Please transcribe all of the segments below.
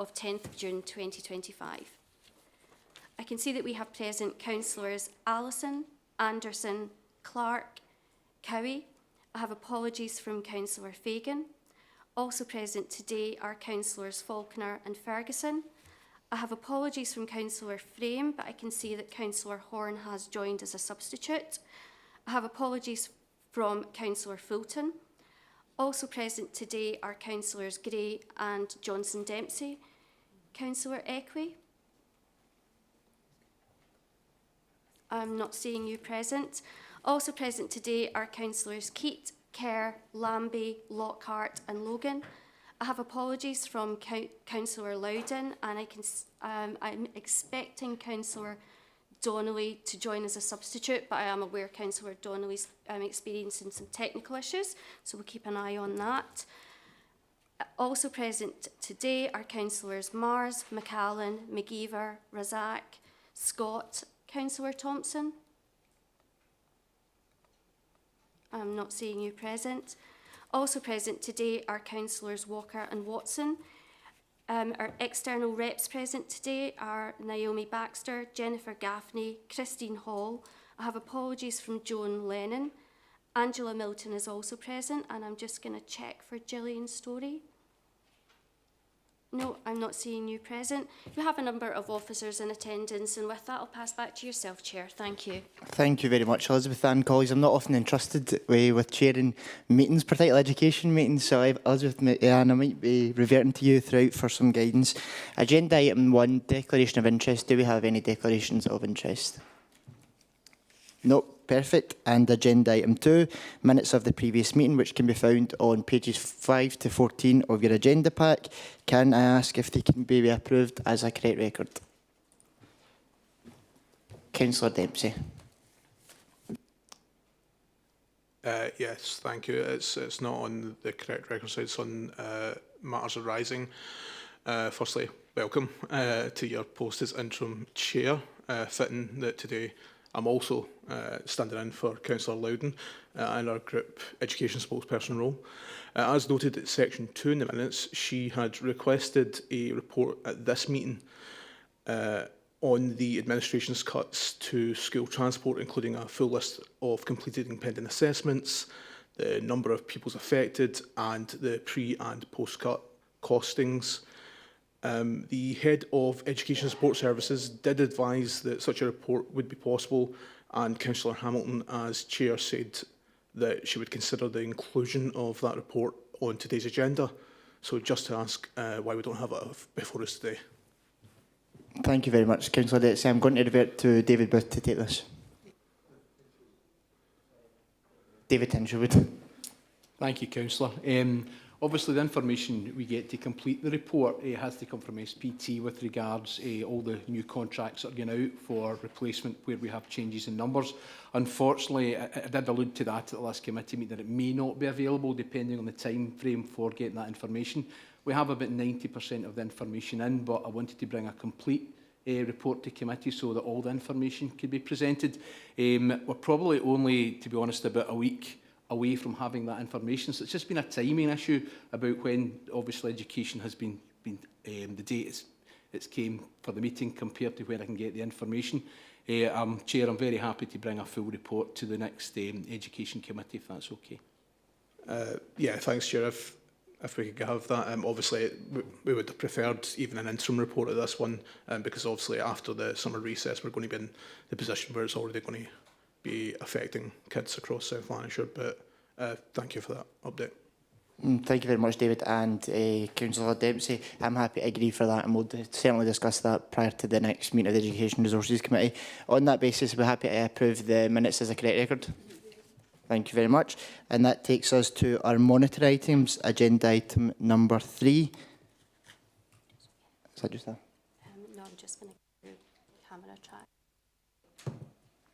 of 10th of June 2025. I can see that we have present councillors Allison, Anderson, Clark, Cowie. I have apologies from Councillor Fagan. Also present today are councillors Falconer and Ferguson. I have apologies from Councillor Frame, but I can see that Councillor Horn has joined as a substitute. I have apologies from Councillor Fulton. Also present today are Councillors Gray and Johnson Dempsey. Councillor Equi? I'm not seeing you present. Also present today are Councillors Keat, Kerr, Lambie, Lockhart and Logan. I have apologies from Councillor Loudon, and I'm expecting Councillor Donnelly to join as a substitute, but I am aware Councillor Donnelly's experiencing some technical issues, so we'll keep an eye on that. Also present today are Councillors Mars, McAllen, McGeever, Razak, Scott. Councillor Thompson? I'm not seeing you present. Also present today are Councillors Walker and Watson. Our external reps present today are Naomi Baxter, Jennifer Gaffney, Christine Hall. I have apologies from Joan Lennon. Angela Milton is also present, and I'm just going to check for Gillian Story. No, I'm not seeing you present. We have a number of officers in attendance, and with that, I'll pass back to yourself, Chair. Thank you. Thank you very much, Elizabeth. And colleagues, I'm not often entrusted with chairing meetings, particularly education meetings, so Elizabeth and I might be reverting to you throughout for some guidance. Agenda item 1, declaration of interest. Do we have any declarations of interest? No. Perfect. And agenda item 2, minutes of the previous meeting, which can be found on pages 5 to 14 of your agenda pack. Can I ask if they can be approved as a correct record? Councillor Dempsey. Yes, thank you. It's not on the correct record, so it's on matters arising. Firstly, welcome to your post as interim chair. Fitting that today I'm also standing in for Councillor Loudon in our group education spokesperson role. As noted at section 2 in the minutes, she had requested a report at this meeting on the administration's cuts to school transport, including a full list of completed and pending assessments, the number of pupils affected and the pre and post-cut costings. The head of Education and Support Services did advise that such a report would be possible, and Councillor Hamilton, as chair, said that she would consider the inclusion of that report on today's agenda. So just to ask why we don't have it before us today. Thank you very much, Councillor Dempsey. I'm going to revert to David Booth to take this. David Hinshelwood. Thank you, Councillor. Obviously, the information we get to complete the report has to come from SPT with regards all the new contracts that are going out for replacement where we have changes in numbers. Unfortunately, I did allude to that at the last committee meeting that it may not be available depending on the time frame for getting that information. We have about 90% of the information in, but I wanted to bring a complete report to committee so that all the information could be presented. We're probably only, to be honest, about a week away from having that information. So it's just been a timing issue about when, obviously, education has been the date it's came for the meeting compared to when I can get the information. Chair, I'm very happy to bring a full report to the next Education Committee, if that's okay. Yeah, thanks, Chair. If we could have that, obviously we would have preferred even an interim report of this one, because obviously after the summer recess we're going to be in the position where it's already going to be affecting kids across South Lanarkshire, but thank you for that update. Thank you very much, David. And Councillor Dempsey, I'm happy to agree for that, and we'll certainly discuss that prior to the next meeting of the Education Resources Committee. On that basis, we're happy to approve the minutes as a correct record. Thank you very much. And that takes us to our monitor items, agenda item number 3. Is that just that? No, I'm just going to go camera track.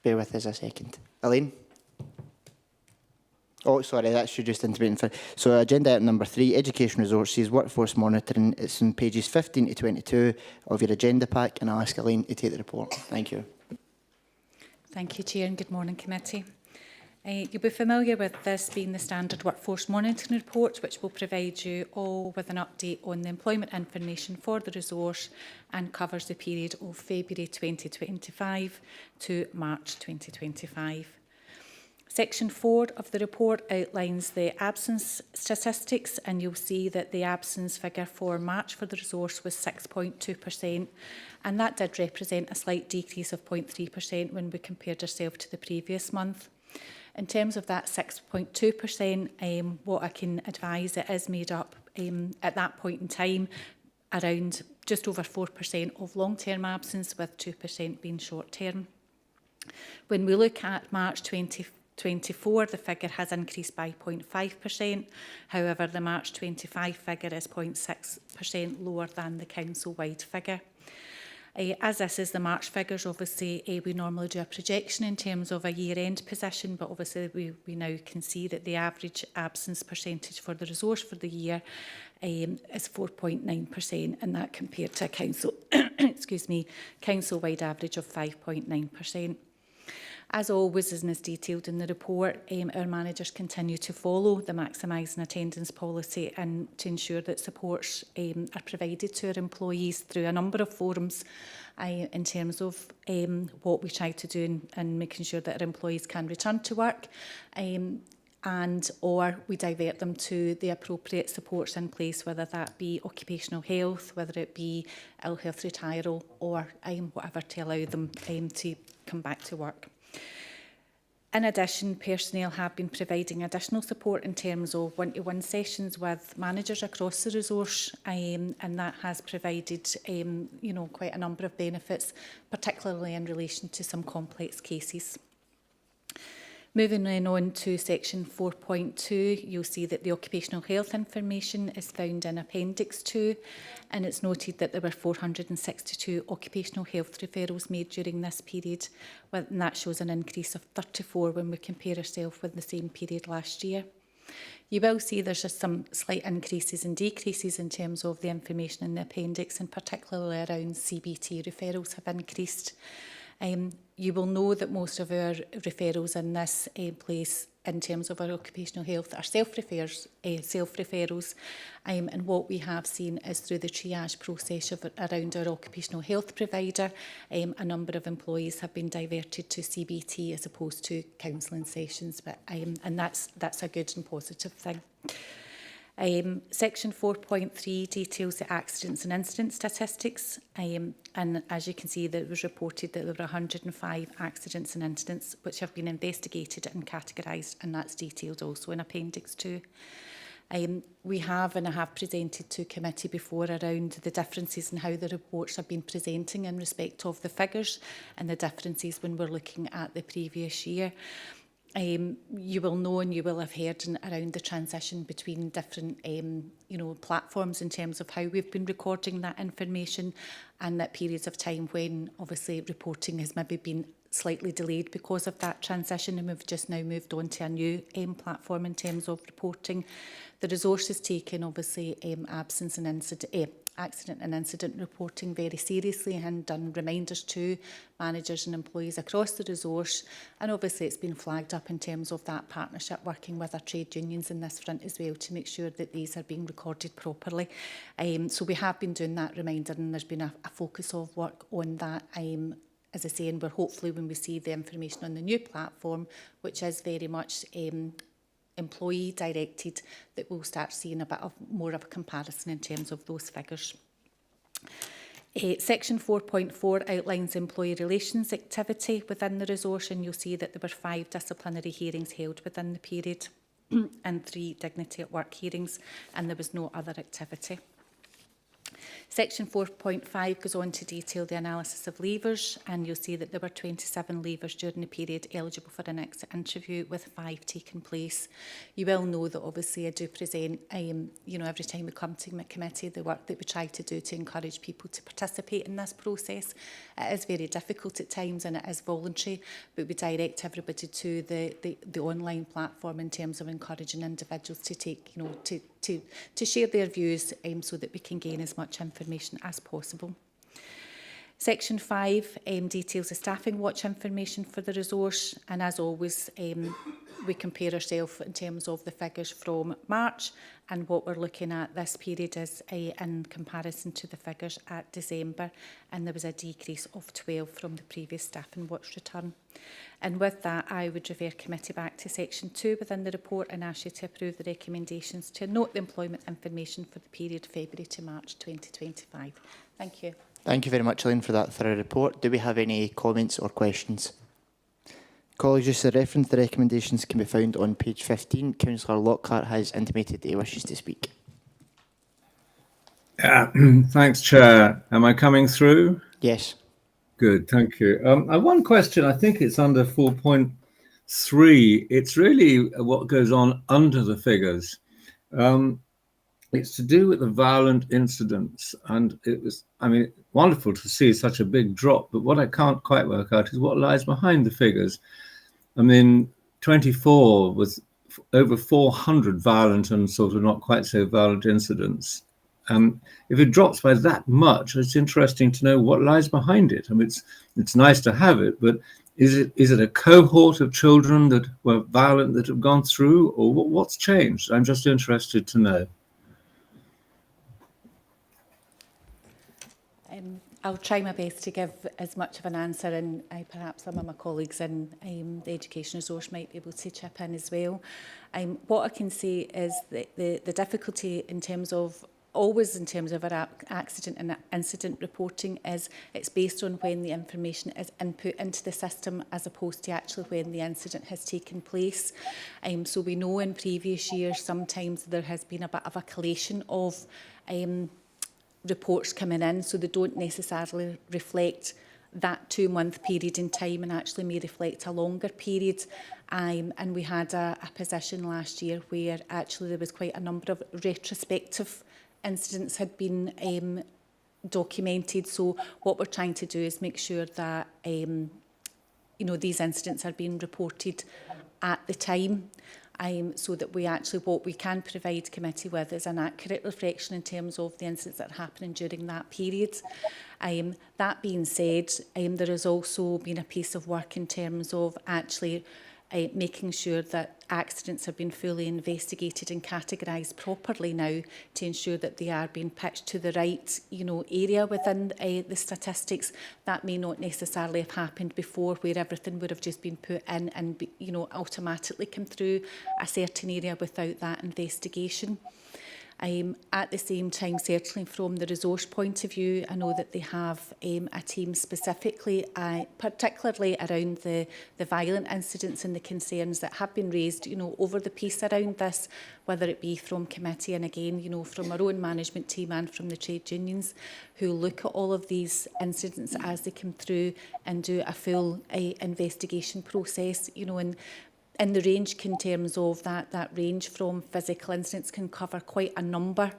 Bear with us a second. Elaine? Oh, sorry, that's you just intimating for. So agenda item number 3, Education Resources, Workforce Monitoring. It's on pages 15 to 22 of your agenda pack, and I'll ask Elaine to take the report. Thank you. Thank you, Chair, and good morning, committee. You'll be familiar with this being the Standard Workforce Monitoring Report, which will provide you all with an update on the employment information for the resource and covers the period of February 2025 to March 2025. Section 4 of the report outlines the absence statistics, and you'll see that the absence figure for March for the resource was 6.2%, and that did represent a slight decrease of 0.3% when we compared ourselves to the previous month. In terms of that 6.2%, what I can advise, it is made up at that point in time around just over 4% of long-term absence, with 2% being short-term. When we look at March 2024, the figure has increased by 0.5%. However, the March 25 figure is 0.6% lower than the council-wide figure. As this is the March figures, obviously we normally do a projection in terms of a year-end position, but obviously we now can see that the average absence percentage for the resource for the year is 4.9%, and that compared to a council, council-wide average of 5.9%. As always, and as detailed in the report, our managers continue to follow the maximising attendance policy and to ensure that supports are provided to our employees through a number of forums in terms of what we try to do and making sure that our employees can return to work and or we divert them to the appropriate supports in place, whether that be occupational health, whether it be ill health retirement or whatever, to allow them to come back to work. In addition, personnel have been providing additional support in terms of one-to-one sessions with managers across the resource, and that has provided quite a number of benefits, particularly in relation to some complex cases. Moving then on to section 4.2, you'll see that the occupational health information is found in Appendix 2, and it's noted that there were 462 occupational health referrals made during this period, and that shows an increase of 34 when we compare ourselves with the same period last year. You will see there's just some slight increases and decreases in terms of the information in the appendix, and particularly around CBT referrals have increased. You will know that most of our referrals in this place in terms of our occupational health are self-referrals, and what we have seen is through the triage process around our occupational health provider, a number of employees have been diverted to CBT as opposed to counselling sessions, but and that's a good and positive thing. Section 4.3 details the accidents and incident statistics, and as you can see, that it was reported that there were 105 accidents and incidents which have been investigated and categorised, and that's detailed also in Appendix 2. We have and I have presented to committee before around the differences in how the reports have been presenting in respect of the figures and the differences when we're looking at the previous year. You will know and you will have heard around the transition between different platforms in terms of how we've been recording that information, and that periods of time when obviously reporting has maybe been slightly delayed because of that transition, and we've just now moved on to a new platform in terms of reporting. The resource is taken obviously absence and accident and incident reporting very seriously, and done reminders to managers and employees across the resource, and obviously it's been flagged up in terms of that partnership working with our trade unions in this front as well to make sure that these are being recorded properly. So we have been doing that reminder, and there's been a focus of work on that, as I say, and we're hopefully when we see the information on the new platform, which is very much employee directed, that we'll start seeing a bit of more of a comparison in terms of those figures. Section 4.4 outlines employee relations activity within the resource, and you'll see that there were 5 disciplinary hearings held within the period and 3 dignity at work hearings, and there was no other activity. Section 4.5 goes on to detail the analysis of leavers, and you'll see that there were 27 leavers during the period eligible for an exit interview, with 5 taking place. You will know that obviously I do present, every time we come to my committee, the work that we try to do to encourage people to participate in this process. It is very difficult at times and it is voluntary, but we direct everybody to the online platform in terms of encouraging individuals to take, to share their views so that we can gain as much information as possible. Section 5 details the staffing watch information for the resource, and as always, we compare ourselves in terms of the figures from March, and what we're looking at this period is in comparison to the figures at December, and there was a decrease of 12 from the previous staffing watch return. And with that, I would refer committee back to section 2 within the report and ask you to approve the recommendations to note the employment information for the period February to March 2025. Thank you. Thank you very much, Elaine, for that thorough report. Do we have any comments or questions? Colleagues, just a reference, the recommendations can be found on page 15. Councillor Lockhart has intimated that he wishes to speak. Thanks, Chair. Am I coming through? Yes. Good, thank you. I have one question. I think it's under 4.3. It's really what goes on under the figures. It's to do with the violent incidents, and it was, I mean, wonderful to see such a big drop, but what I can't quite work out is what lies behind the figures. I mean, 24 was over 400 violent and sort of not quite so violent incidents. If it drops by that much, it's interesting to know what lies behind it. I mean, it's nice to have it, but is it a cohort of children that were violent that have gone through, or what's changed? I'm just interested to know. I'll try my best to give as much of an answer, and perhaps some of my colleagues in the education resource might be able to chip in as well. What I can say is that the difficulty in terms of always in terms of our accident and incident reporting is it's based on when the information is input into the system as opposed to actually when the incident has taken place. So we know in previous years sometimes there has been a bit of a collation of reports coming in, so they don't necessarily reflect that 2-month period in time and actually may reflect a longer period. And we had a position last year where actually there was quite a number of retrospective incidents had been documented. So what we're trying to do is make sure that these incidents are being reported at the time, so that we actually, what we can provide committee with is an accurate reflection in terms of the incidents that are happening during that period. That being said, there has also been a piece of work in terms of actually making sure that accidents have been fully investigated and categorised properly now to ensure that they are being pitched to the right area within the statistics. That may not necessarily have happened before, where everything would have just been put in and automatically come through a certain area without that investigation. At the same time, certainly from the resource point of view, I know that they have a team specifically, particularly around the violent incidents and the concerns that have been raised, over the piece around this, whether it be from committee and again, from our own management team and from the trade unions, who look at all of these incidents as they come through and do a full investigation process, and the range in terms of that range from physical incidents can cover quite a number,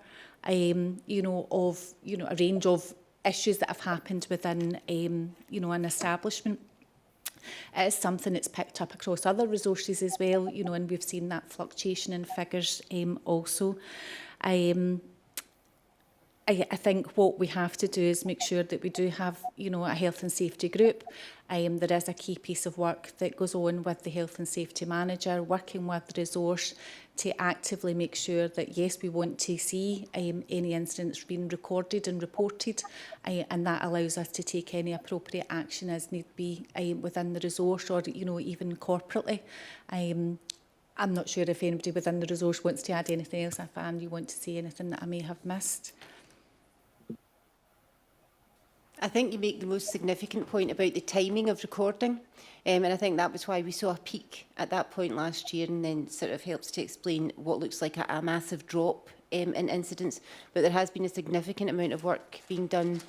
a range of issues that have happened within, an establishment. It is something that's picked up across other resources as well, and we've seen that fluctuation in figures also. I think what we have to do is make sure that we do have, a health and safety group. There is a key piece of work that goes on with the health and safety manager, working with the resource to actively make sure that, yes, we want to see any incidents being recorded and reported, and that allows us to take any appropriate action as need be within the resource or, even corporately. I'm not sure if anybody within the resource wants to add anything else. If Anne, you want to say anything that I may have missed? I think you make the most significant point about the timing of recording, and I think that was why we saw a peak at that point last year, and then sort of helps to explain what looks like a massive drop in incidents. But there has been a significant amount of work being done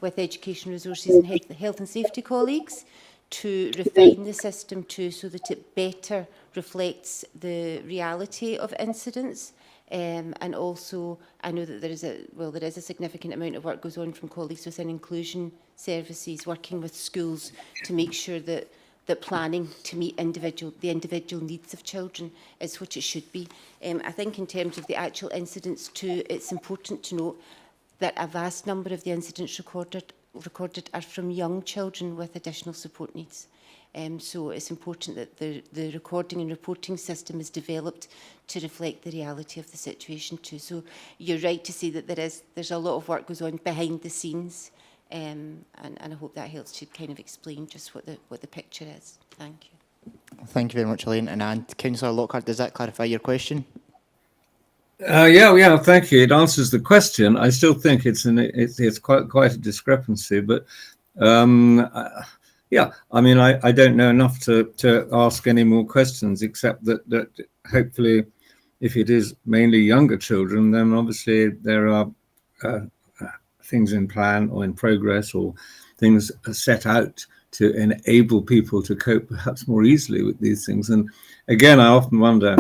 with education resources and health and safety colleagues to refine the system so that it better reflects the reality of incidents. And also, I know that there is a significant amount of work goes on from colleagues within inclusion services, working with schools to make sure that planning to meet the individual needs of children is what it should be. I think in terms of the actual incidents too, it's important to note that a vast number of the incidents recorded recorded are from young children with additional support needs. So it's important that the recording and reporting system is developed to reflect the reality of the situation too. So you're right to say that there's a lot of work goes on behind the scenes, and I hope that helps to kind of explain just what the picture is. Thank you. Thank you very much, Elaine. And Councillor Lockhart, does that clarify your question? Yeah, thank you. It answers the question. I still think it's quite a discrepancy, but yeah, I mean, I don't know enough to ask any more questions, except that hopefully, if it is mainly younger children, then obviously there are things in plan or in progress, or things set out to enable people to cope perhaps more easily with these things. And again, I often wonder,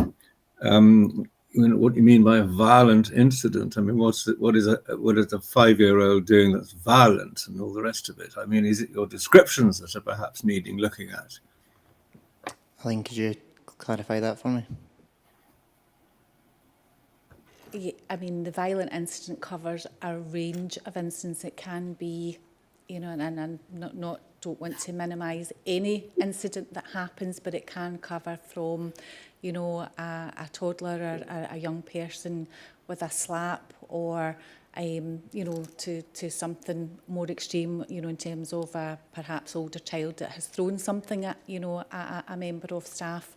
what you mean by a violent incident? I mean, what is a 5-year-old doing that's violent and all the rest of it? I mean, is it your descriptions that are perhaps needing looking at? Elaine, could you clarify that for me? Yeah, I mean, the violent incident covers a range of incidents. It can be, you know, and don't want to minimise any incident that happens, but it can cover from, you know, a toddler or a young person with a slap, or you know, to something more extreme, you know, in terms of a perhaps older child that has thrown something at, you know, a member of staff,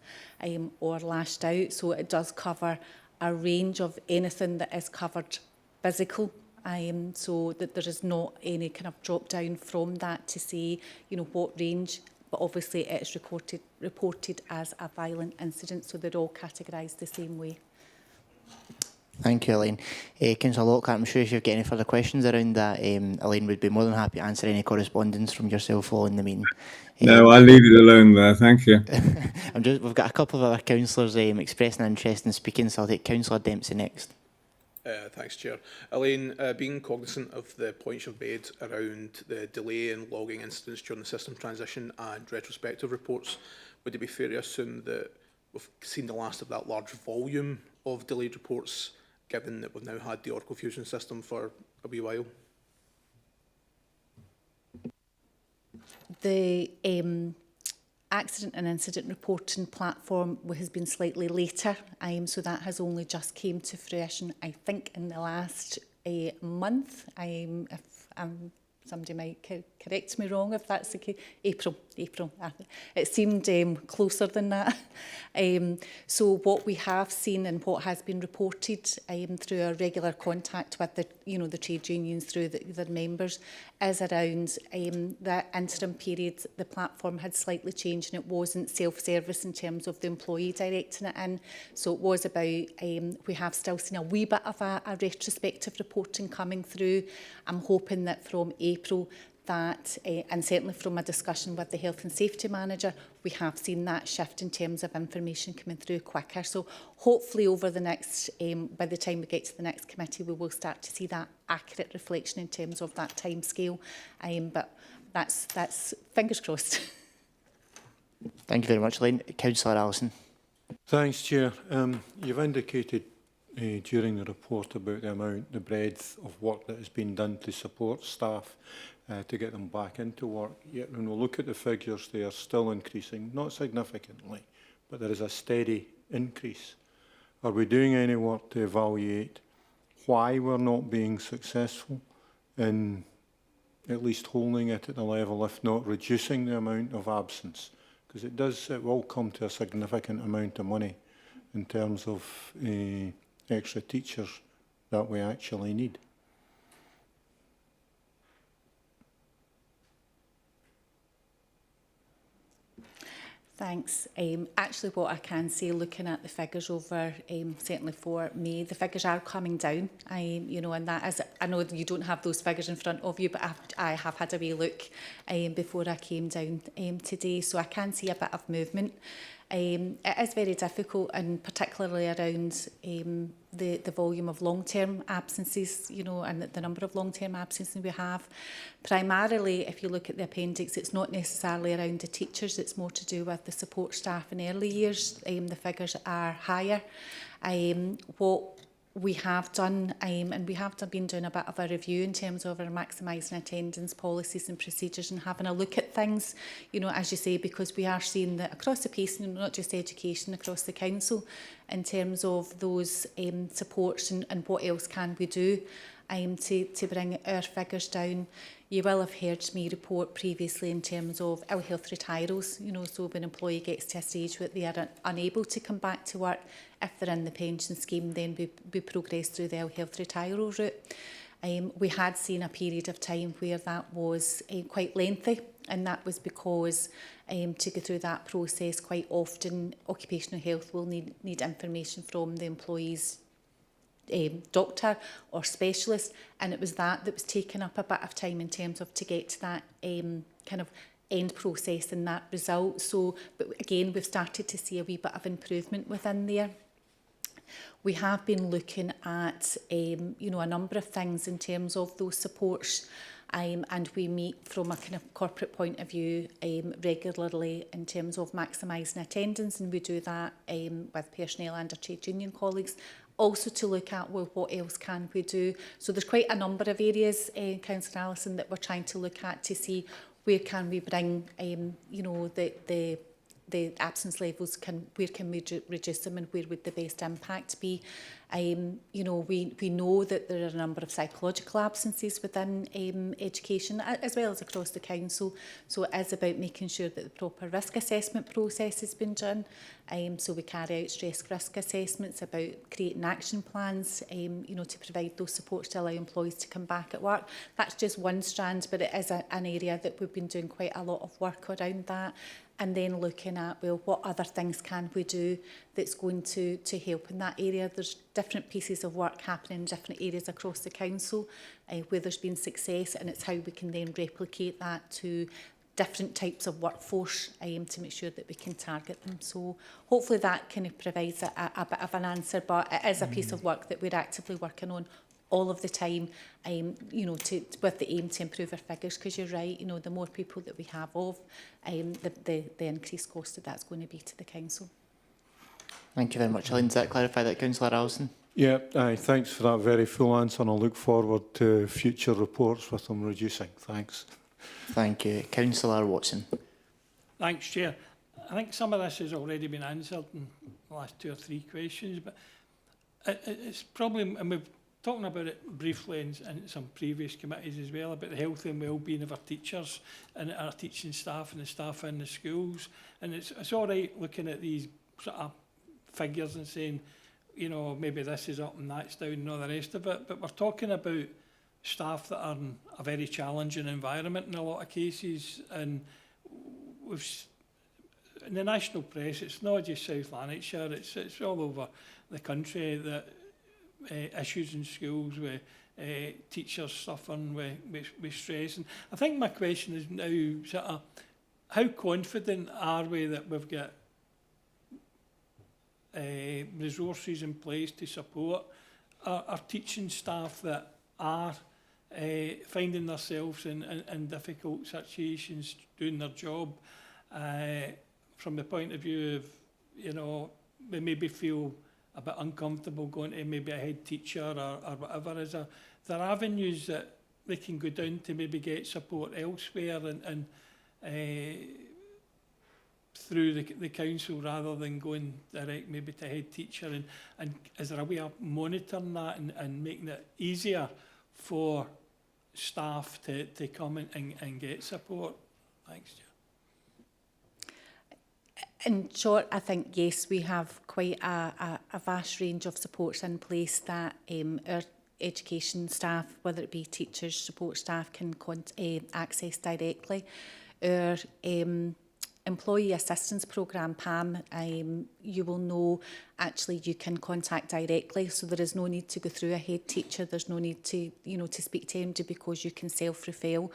or lashed out. So it does cover a range of anything that is covered physical. So that there is not any kind of drop down from that to say, you know, what range, but obviously it is reported as a violent incident, so they're all categorised the same way. Thank you, Elaine. Councillor Lockhart, I'm sure if you've got any further questions around that, Elaine would be more than happy to answer any correspondence from yourself following the meeting. No, I'll leave it alone there. Thank you. We've got a couple of other councillors expressing interest in speaking, so I'll take Councillor Dempsey next. Thanks, Chair. Elaine, being cognizant of the points you've made around the delay in logging incidents during the system transition and retrospective reports, would it be fair to assume that we've seen the last of that large volume of delayed reports, given that we've now had the Oracle Fusion system for a wee while? The accident and incident reporting platform has been slightly later, so that has only just came to fruition, I think, in the last month. If somebody might correct me wrong if that's the case. April. It seemed closer than that. So what we have seen and what has been reported through our regular contact with the trade unions through their members is around the interim period. The platform had slightly changed and it wasn't self-service in terms of the employee directing it in. So it was about, we have still seen a wee bit of a retrospective reporting coming through. I'm hoping that from April that, and certainly from a discussion with the health and safety manager, we have seen that shift in terms of information coming through quicker. So hopefully over the next, by the time we get to the next committee, we will start to see that accurate reflection in terms of that time scale. But that's fingers crossed. Thank you very much, Elaine. Councillor Allison. Thanks, Chair. You've indicated during the report about the breadth of work that has been done to support staff to get them back into work. Yet when we look at the figures, they are still increasing, not significantly, but there is a steady increase. Are we doing any work to evaluate why we're not being successful in at least holding it at the level, if not reducing the amount of absence? Because it will come to a significant amount of money in terms of extra teachers that we actually need. Thanks. Actually, what I can say, looking at the figures over, certainly for May, the figures are coming down. And that is, I know you don't have those figures in front of you, but I have had a wee look before I came down today, so I can see a bit of movement. It is very difficult, and particularly around the volume of long-term absences, and the number of long-term absences we have. Primarily, if you look at the appendix, it's not necessarily around the teachers, it's more to do with the support staff in early years. The figures are higher. What we have done, and we have been doing a bit of a review in terms of our maximising attendance policies and procedures and having a look at things, you know, as you say, because we are seeing that across the piece, not just education, across the council, in terms of those supports and what else can we do to bring our figures down. You will have heard me report previously in terms of ill health retirals, you know, so when an employee gets to a stage where they are unable to come back to work, if they're in the pension scheme, then we progress through the ill health retiral route. We had seen a period of time where that was quite lengthy, and that was because to go through that process, quite often occupational health will need information from the employee's doctor or specialist, and it was that was taking up a bit of time in terms of to get to that kind of end process and that result. So, but again, we've started to see a wee bit of improvement within there. We have been looking at you know, a number of things in terms of those supports, and we meet from a kind of corporate point of view regularly in terms of maximising attendance, and we do that with personnel and our trade union colleagues. Also to look at, well, what else can we do? So there's quite a number of areas, Councillor Allison, that we're trying to look at to see where can we bring, you know, the absence levels, where can we reduce them and where would the best impact be? You know, we know that there are a number of psychological absences within education, as well as across the council. So it is about making sure that the proper risk assessment process has been done. So we carry out stress risk assessments, about creating action plans, you know, to provide those supports to allow employees to come back at work. That's just one strand, but it is an area that we've been doing quite a lot of work around that. And then looking at, well, what other things can we do that's going to help in that area. There's different pieces of work happening in different areas across the council where there's been success, and it's how we can then replicate that to different types of workforce to make sure that we can target them. So hopefully that kind of provides a bit of an answer, but it is a piece of work that we're actively working on all of the time, you know, with the aim to improve our figures, because you're right, you know, the more people that we have of, the increased cost that that's going to be to the council. Thank you very much. Elaine, does that clarify that, Councillor Allison? Yeah, thanks for that very full answer, and I look forward to future reports with them reducing. Thanks. Thank you. Councillor Watson. Thanks, Chair. I think some of this has already been answered in the last 2 or 3 questions, but it's probably, and we've talking about it briefly in some previous committees as well, about the health and well-being of our teachers and our teaching staff and the staff in the schools. And it's all right looking at these sort of figures and saying, you know, maybe this is up and that's down and all the rest of it, but we're talking about staff that are in a very challenging environment in a lot of cases. And we've, in the national press, it's not just South Lanarkshire, it's all over the country that issues in schools with teachers suffering with stress. And I think my question is now sort of, how confident are we that we've got resources in place to support our teaching staff that are finding themselves in difficult situations doing their job, from the point of view of, you know, they maybe feel a bit uncomfortable going to maybe a head teacher or whatever. Is there avenues that they can go down to maybe get support elsewhere and through the council rather than going direct maybe to head teacher? And is there a way of monitoring that and making it easier for staff to come and get support? Thanks, Chair. In short, I think, yes, we have quite a vast range of supports in place that our education staff, whether it be teachers, support staff, can access directly. Our employee assistance programme, PAM, you will know, actually you can contact directly, so there is no need to go through a head teacher. There's no need to, you know, to speak to MD, because you can self-refer.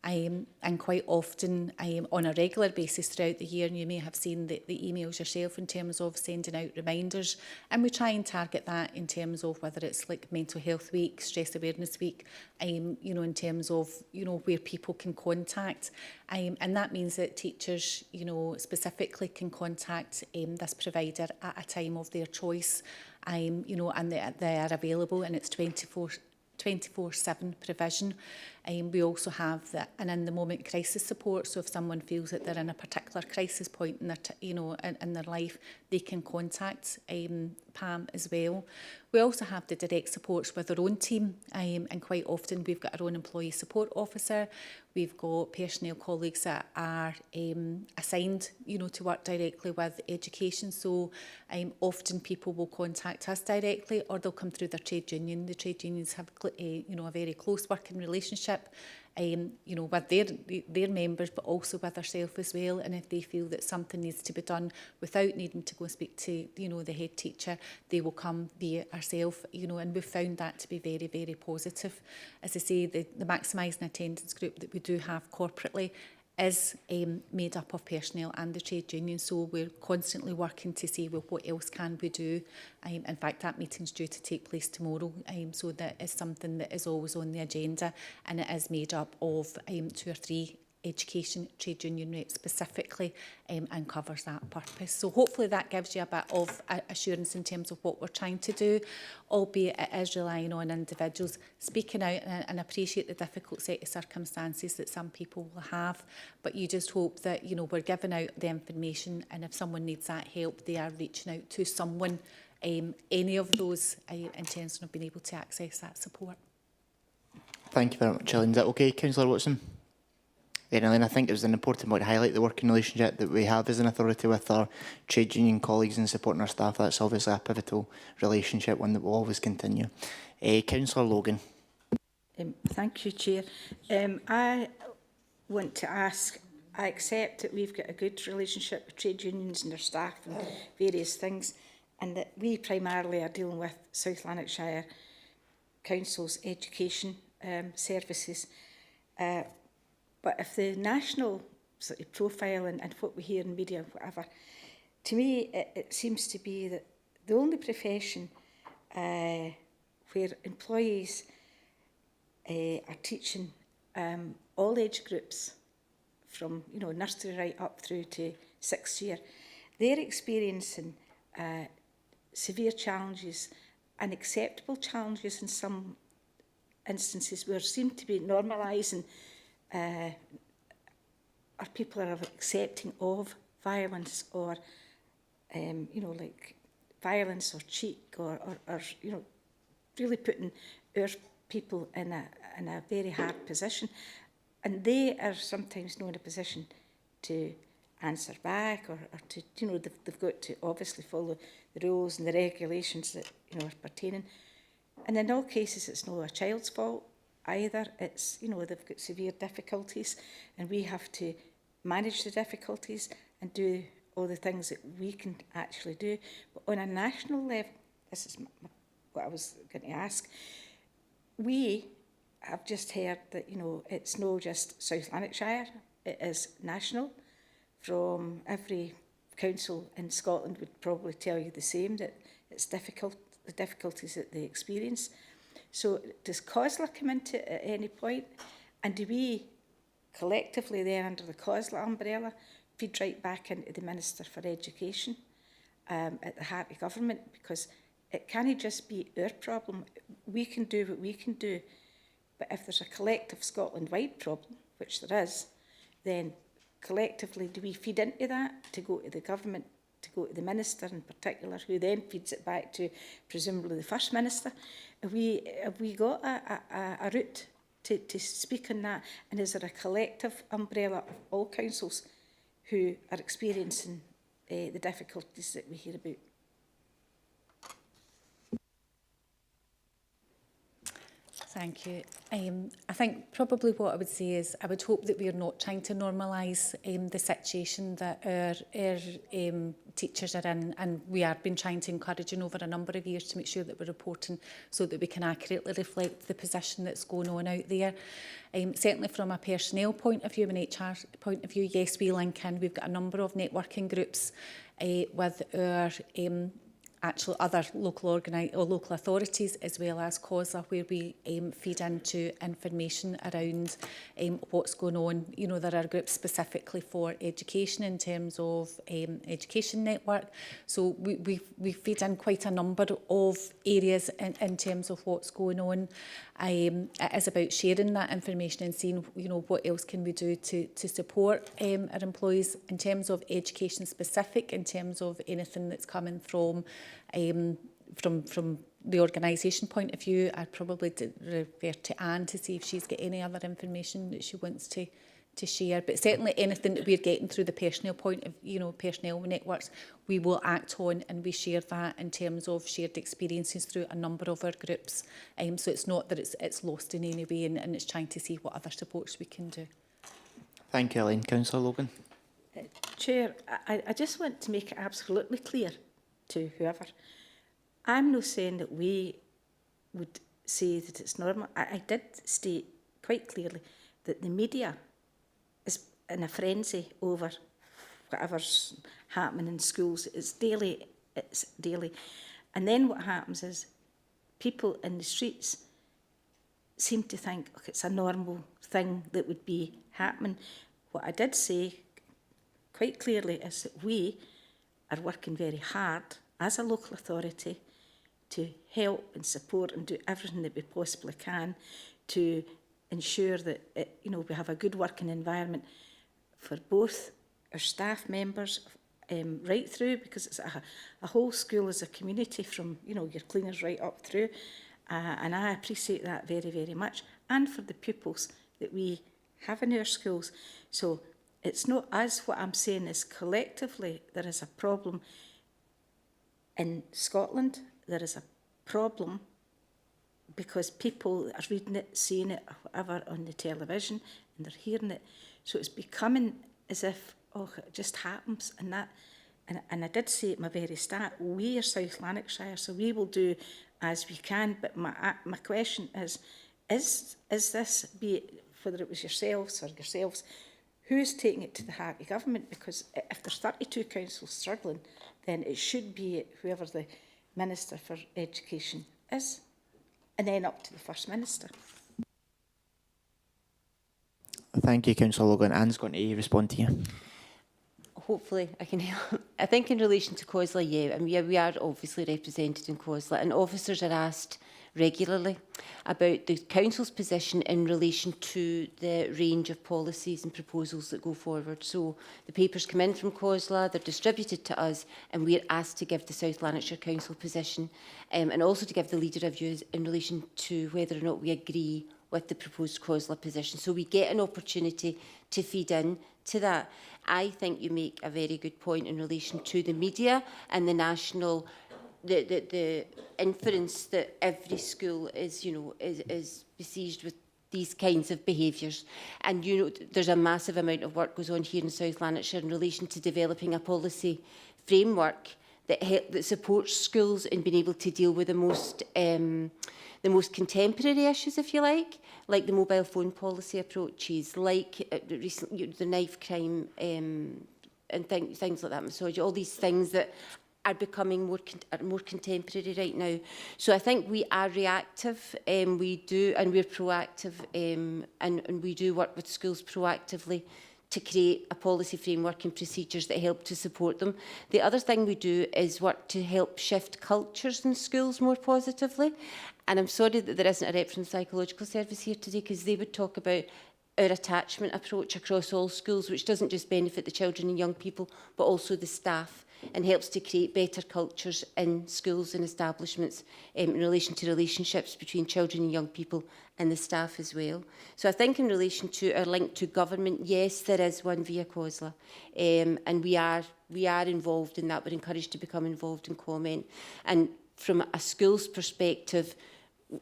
And quite often on a regular basis throughout the year, and you may have seen the emails yourself in terms of sending out reminders, and we try and target that in terms of whether it's like Mental Health Week, Stress Awareness Week, you know, in terms of, you know, where people can contact, and that means that teachers, you know, specifically can contact this provider at a time of their choice. you know, and they are available, and it's 24/7 provision. We also have an in-the-moment crisis support, so if someone feels that they're in a particular crisis point in their, you know, in their life, they can contact PAM as well. We also have the direct supports with our own team, and quite often we've got our own employee support officer. We've got personnel colleagues that are assigned, you know, to work directly with education. So often people will contact us directly, or they'll come through their trade union. The trade unions have, you know, a very close working relationship, you know, with their members, but also with ourselves as well. And if they feel that something needs to be done without needing to go and speak to, you know, the head teacher, they will come via ourselves, you know, and we've found that to be very, very positive. As I say, the maximising attendance group that we do have corporately is made up of personnel and the trade union, so we're constantly working to see, well, what else can we do. In fact, that meeting's due to take place tomorrow, so that is something that is always on the agenda, and it is made up of 2 or 3 education trade union reps specifically, and covers that purpose. So hopefully that gives you a bit of assurance in terms of what we're trying to do, albeit it is relying on individuals speaking out, and appreciate the difficult set of circumstances that some people will have. But you just hope that, you know, we're giving out the information, and if someone needs that help, they are reaching out to someone, any of those, intention of being able to access that support. Thank you very much, Ellen. Is that okay, Councillor Watson? Then, Elaine, I think it was an important point to highlight the working relationship that we have as an authority with our trade union colleagues and supporting our staff. That's obviously a pivotal relationship, one that will always continue. Councillor Logan. Thank you, Chair. I want to ask, I accept that we've got a good relationship with trade unions and their staff and various things, and that we primarily are dealing with South Lanarkshire Council's education services. But if the national sort of profile and what we hear in media and whatever, to me it seems to be that the only profession where employees are teaching all age groups from, you know, nursery right up through to 6th year, they're experiencing severe challenges, unacceptable challenges in some instances, where seem to be normalising or people are accepting of violence, or you know, like violence or cheek, or you know, really putting our people in a very hard position, and they are sometimes not in a position to answer back, or to, you know, they've got to obviously follow the rules and the regulations that, you know, are pertaining. And in all cases, it's not a child's fault either. It's, you know, they've got severe difficulties, and we have to manage the difficulties and do all the things that we can actually do. But on a national level, this is what I was going to ask, we have just heard that, you know, it's not just South Lanarkshire, it is national. From every council in Scotland would probably tell you the same, that it's difficult, the difficulties that they experience. So does COSLA come into it at any point? And do we collectively then, under the COSLA umbrella, feed right back into the Minister for Education at the heart of government? Because it can't just be our problem. We can do what we can do. But if there's a collective Scotland-wide problem, which there is, then collectively do we feed into that to go to the government, to go to the Minister in particular, who then feeds it back to presumably the First Minister? Have we got a route to speak on that? And is there a collective umbrella of all councils who are experiencing the difficulties that we hear about? Thank you. I think probably what I would say is I would hope that we are not trying to normalise the situation that our teachers are in, and we have been trying to encourage over a number of years to make sure that we're reporting so that we can accurately reflect the position that's going on out there. Certainly from a personnel point of view and HR point of view, yes, we link in. We've got a number of networking groups with our actually other local local authorities as well as COSLA, where we feed into information around what's going on. You know, there are groups specifically for education in terms of education network. So we feed in quite a number of areas in terms of what's going on. It is about sharing that information and seeing, you know, what else can we do to support our employees in terms of education specific, in terms of anything that's coming from the organisation point of view. I'd probably refer to Anne to see if she's got any other information that she wants to share. But certainly anything that we're getting through the personnel point of, you know, personnel networks, we will act on, and we share that in terms of shared experiences through a number of our groups. So it's not that it's lost in any way, and it's trying to see what other supports we can do. Thank you, Elaine. Councillor Logan. Chair, I just want to make it absolutely clear to whoever, I'm not saying that we would say that it's normal. I did state quite clearly that the media is in a frenzy over whatever's happening in schools. It's daily. And then what happens is people in the streets seem to think, okay, it's a normal thing that would be happening. What I did say quite clearly is that we are working very hard as a local authority to help and support and do everything that we possibly can to ensure that we have a good working environment for both our staff members right through, because it's a whole school as a community from your cleaners right up through, and I appreciate that very, very much, and for the pupils that we have in our schools. So it's not us. What I'm saying is collectively there is a problem in Scotland. There is a problem because people are reading it, seeing it, or whatever on the television, and they're hearing it. So it's becoming as if, oh, it just happens, and that. And I did say at my very start, we are South Lanarkshire, so we will do as we can. But my question is this, be it whether it was yourselves, who's taking it to the heart of government? Because if there's 32 councils struggling, then it should be whoever the Minister for Education is, and then up to the First Minister. Thank you, Councillor Logan. Anne's going to respond to you. Hopefully I can help. I think in relation to COSLA, yeah, and we are obviously represented in COSLA, and officers are asked regularly about the council's position in relation to the range of policies and proposals that go forward. So the papers come in from COSLA, they're distributed to us, and we're asked to give the South Lanarkshire Council position, and also to give the leader of views in relation to whether or not we agree with the proposed COSLA position. So we get an opportunity to feed in to that. I think you make a very good point in relation to the media and the national, the inference that every school is, is besieged with these kinds of behaviours. And, there's a massive amount of work goes on here in South Lanarkshire in relation to developing a policy framework that supports schools in being able to deal with the most contemporary issues, if you like the mobile phone policy approaches, like recently the knife crime and things like that, misogyny, all these things that are becoming more contemporary right now. So I think we are reactive, we do, and we're proactive, and we do work with schools proactively to create a policy framework and procedures that help to support them. The other thing we do is work to help shift cultures in schools more positively. And I'm sorry that there isn't a rep from the psychological service here today, because they would talk about our attachment approach across all schools, which doesn't just benefit the children and young people, but also the staff, and helps to create better cultures in schools and establishments in relation to relationships between children and young people and the staff as well. So I think in relation to our link to government, yes, there is one via COSLA, and we are involved in that. We're encouraged to become involved in comment. And from a school's perspective,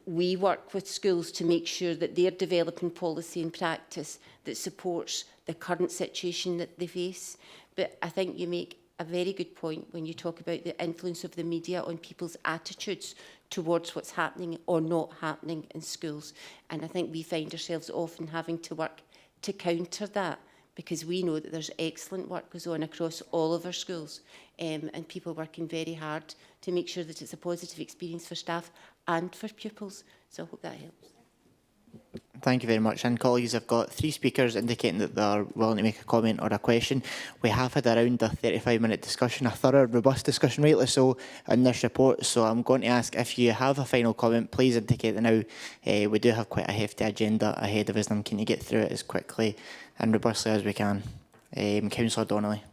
we work with schools to make sure that they're developing policy and practice that supports the current situation that they face. But I think you make a very good point when you talk about the influence of the media on people's attitudes towards what's happening or not happening in schools. And I think we find ourselves often having to work to counter that, because we know that there's excellent work goes on across all of our schools, and people working very hard to make sure that it's a positive experience for staff and for pupils. So I hope that helps. Thank you very much. And colleagues, I've got 3 speakers indicating that they're willing to make a comment or a question. We have had around a 35-minute discussion, a thorough, robust discussion, rightly so, in this report. So I'm going to ask if you have a final comment, please indicate it now. We do have quite a hefty agenda ahead of us, and I'm keen to get through it as quickly and robustly as we can. Councillor Donnelly.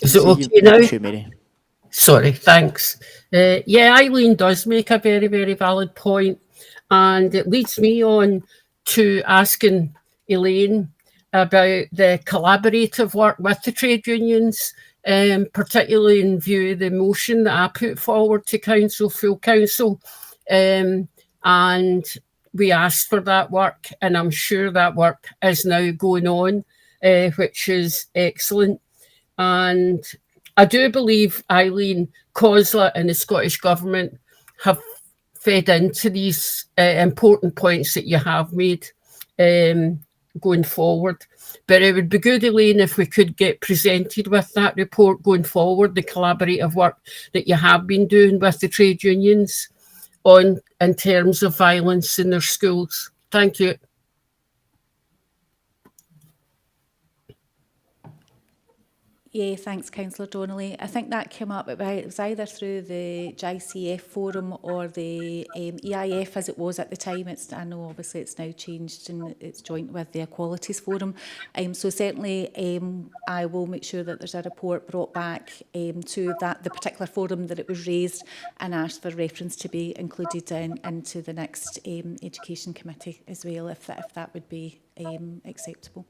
Is it okay now? Sorry, thanks. Yeah, Eileen does make a very, very valid point, and it leads me on to asking Elaine about the collaborative work with the trade unions, particularly in view of the motion that I put forward to Council, full Council, and we asked for that work, and I'm sure that work is now going on, which is excellent. And I do believe, Eileen, COSLA and the Scottish Government have fed into these important points that you have made going forward. But it would be good, Elaine, if we could get presented with that report going forward, the collaborative work that you have been doing with the trade unions in terms of violence in their schools. Thank you. Yeah, thanks, Councillor Donnelly. I think that came up about, it was either through the JCF forum or the EIF as it was at the time. I know obviously it's now changed and it's joint with the Equalities Forum. So certainly I will make sure that there's a report brought back to the particular forum that it was raised, and ask for reference to be included into the next Education Committee as well, if that would be acceptable.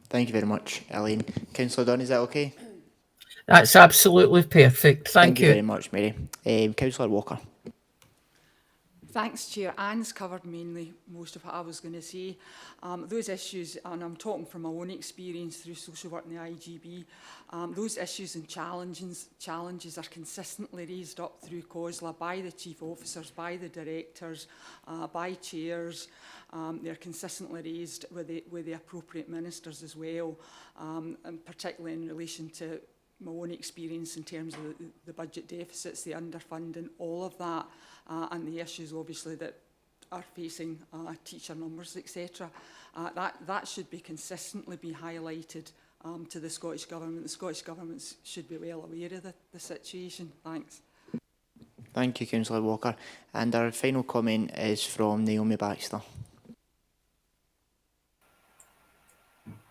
Thank you very much, Elaine. Councillor Dunn, is that okay? That's absolutely perfect. Thank you very much, Mary. Councillor Walker. Thanks, Chair. Anne's covered mainly most of what I was going to say. Those issues, and I'm talking from my own experience through social work in the IGB, those issues and challenges are consistently raised up through COSLA by the chief officers, by the directors, by chairs. They're consistently raised with the appropriate ministers as well, and particularly in relation to my own experience in terms of the budget deficits, the underfunding, all of that, and the issues obviously that are facing teacher numbers, etc. That should be consistently be highlighted to the Scottish Government. The Scottish Government should be well aware of the situation. Thanks. Thank you, Councillor Walker. And our final comment is from Naomi Baxter.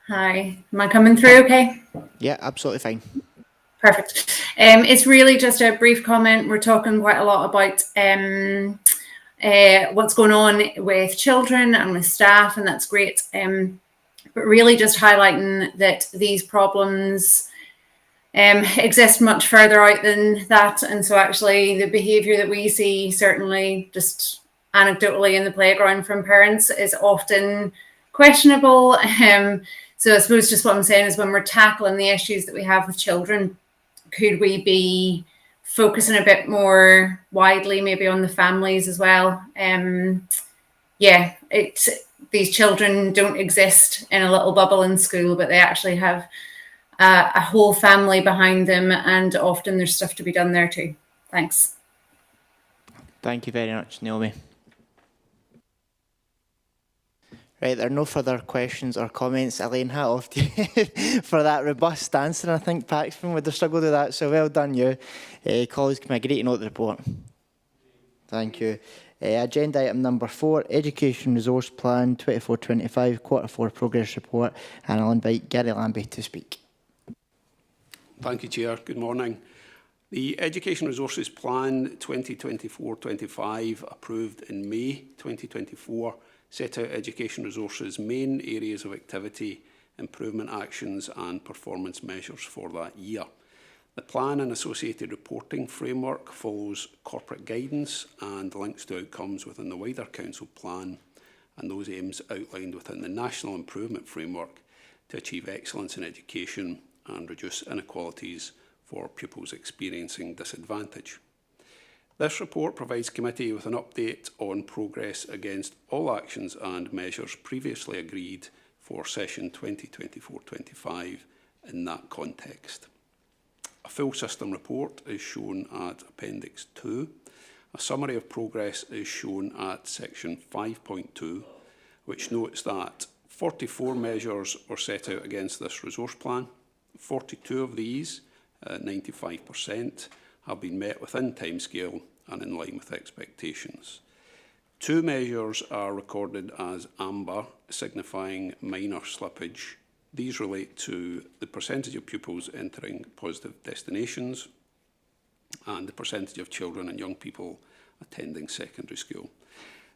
Hi, am I coming through okay? Yeah, absolutely fine. Perfect. It's really just a brief comment. We're talking quite a lot about what's going on with children and with staff, and that's great. But really just highlighting that these problems exist much further out than that. And so actually the behaviour that we see, certainly just anecdotally in the playground from parents, is often questionable. So I suppose just what I'm saying is when we're tackling the issues that we have with children, could we be focusing a bit more widely maybe on the families as well? Yeah, these children don't exist in a little bubble in school, but they actually have a whole family behind them, and often there's stuff to be done there too. Thanks. Thank you very much, Naomi. Right, there are no further questions or comments. Elaine, hat off to you for that robust answer. I think Paxman would have struggled with that, so well done you. Colleagues, can I agree to note the report? Thank you. Agenda item number 4, Education Resource Plan 24-25, Q4 Progress Report, and I'll invite Gary Lambie to speak. Thank you, Chair. Good morning. The Education Resources Plan 2024-25, approved in May 2024, set out education resources' main areas of activity, improvement actions and performance measures for that year. The plan and associated reporting framework follows corporate guidance and links to outcomes within the wider Council plan, and those aims outlined within the National Improvement Framework to achieve excellence in education and reduce inequalities for pupils experiencing disadvantage. This report provides committee with an update on progress against all actions and measures previously agreed for session 2024-25 in that context. A full system report is shown at Appendix 2. A summary of progress is shown at section 5.2, which notes that 44 measures were set out against this resource plan. 42 of these, 95%, have been met within timescale and in line with expectations. 2 measures are recorded as amber, signifying minor slippage. These relate to the percentage of pupils entering positive destinations and the percentage of children and young people attending secondary school.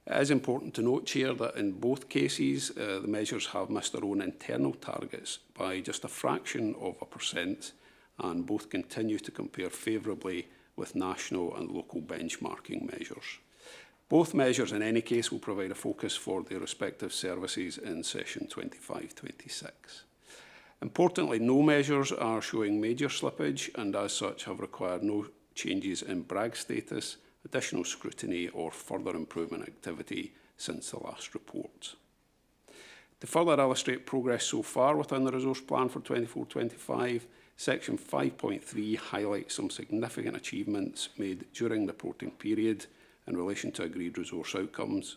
It is important to note, Chair, that in both cases, the measures have missed their own internal targets by just a fraction of 1%, and both continue to compare favourably with national and local benchmarking measures. Both measures, in any case, will provide a focus for their respective services in session 25-26. Importantly, no measures are showing major slippage and as such have required no changes in BRAG status, additional scrutiny or further improvement activity since the last report. To further illustrate progress so far within the resource plan for 24-25, section 5.3 highlights some significant achievements made during the reporting period in relation to agreed resource outcomes.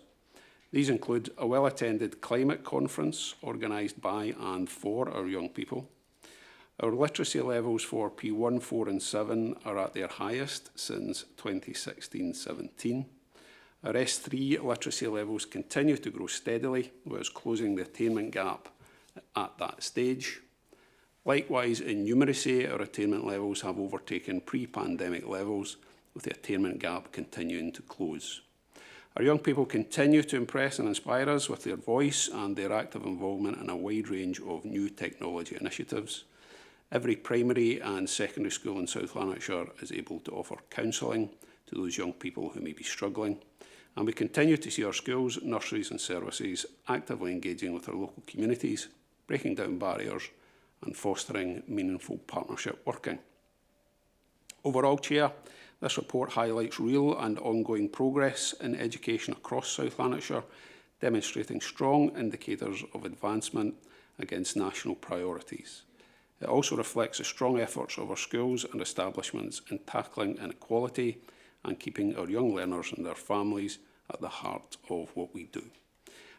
These include a well-attended climate conference organised by and for our young people. Our literacy levels for P1, 4 and 7 are at their highest since 2016-17. Our S3 literacy levels continue to grow steadily, whilst closing the attainment gap at that stage. Likewise, in numeracy, our attainment levels have overtaken pre-pandemic levels, with the attainment gap continuing to close. Our young people continue to impress and inspire us with their voice and their active involvement in a wide range of new technology initiatives. Every primary and secondary school in South Lanarkshire is able to offer counselling to those young people who may be struggling. And we continue to see our schools, nurseries and services actively engaging with our local communities, breaking down barriers and fostering meaningful partnership working. Overall, Chair, this report highlights real and ongoing progress in education across South Lanarkshire, demonstrating strong indicators of advancement against national priorities. It also reflects the strong efforts of our schools and establishments in tackling inequality and keeping our young learners and their families at the heart of what we do.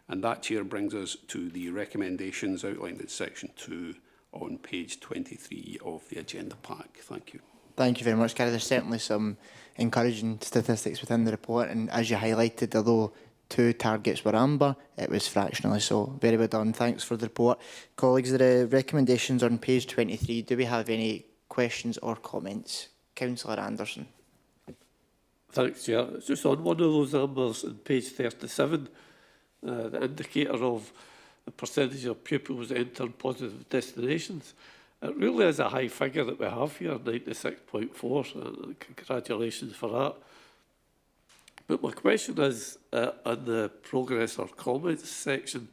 And that, Chair, brings us to the recommendations outlined in section 2 on page 23 of the agenda pack. Thank you. Thank you very much, Gary. There's certainly some encouraging statistics within the report, and as you highlighted, although 2 targets were amber, it was fractionally so. Very well done. Thanks for the report. Colleagues, the recommendations on page 23, do we have any questions or comments? Councillor Anderson. Thanks, Chair. It's just on one of those numbers on page 37, the indicator of the percentage of pupils entering positive destinations. It really is a high figure that we have here, 96.4, congratulations for that. But my question is, on the progress or comments section,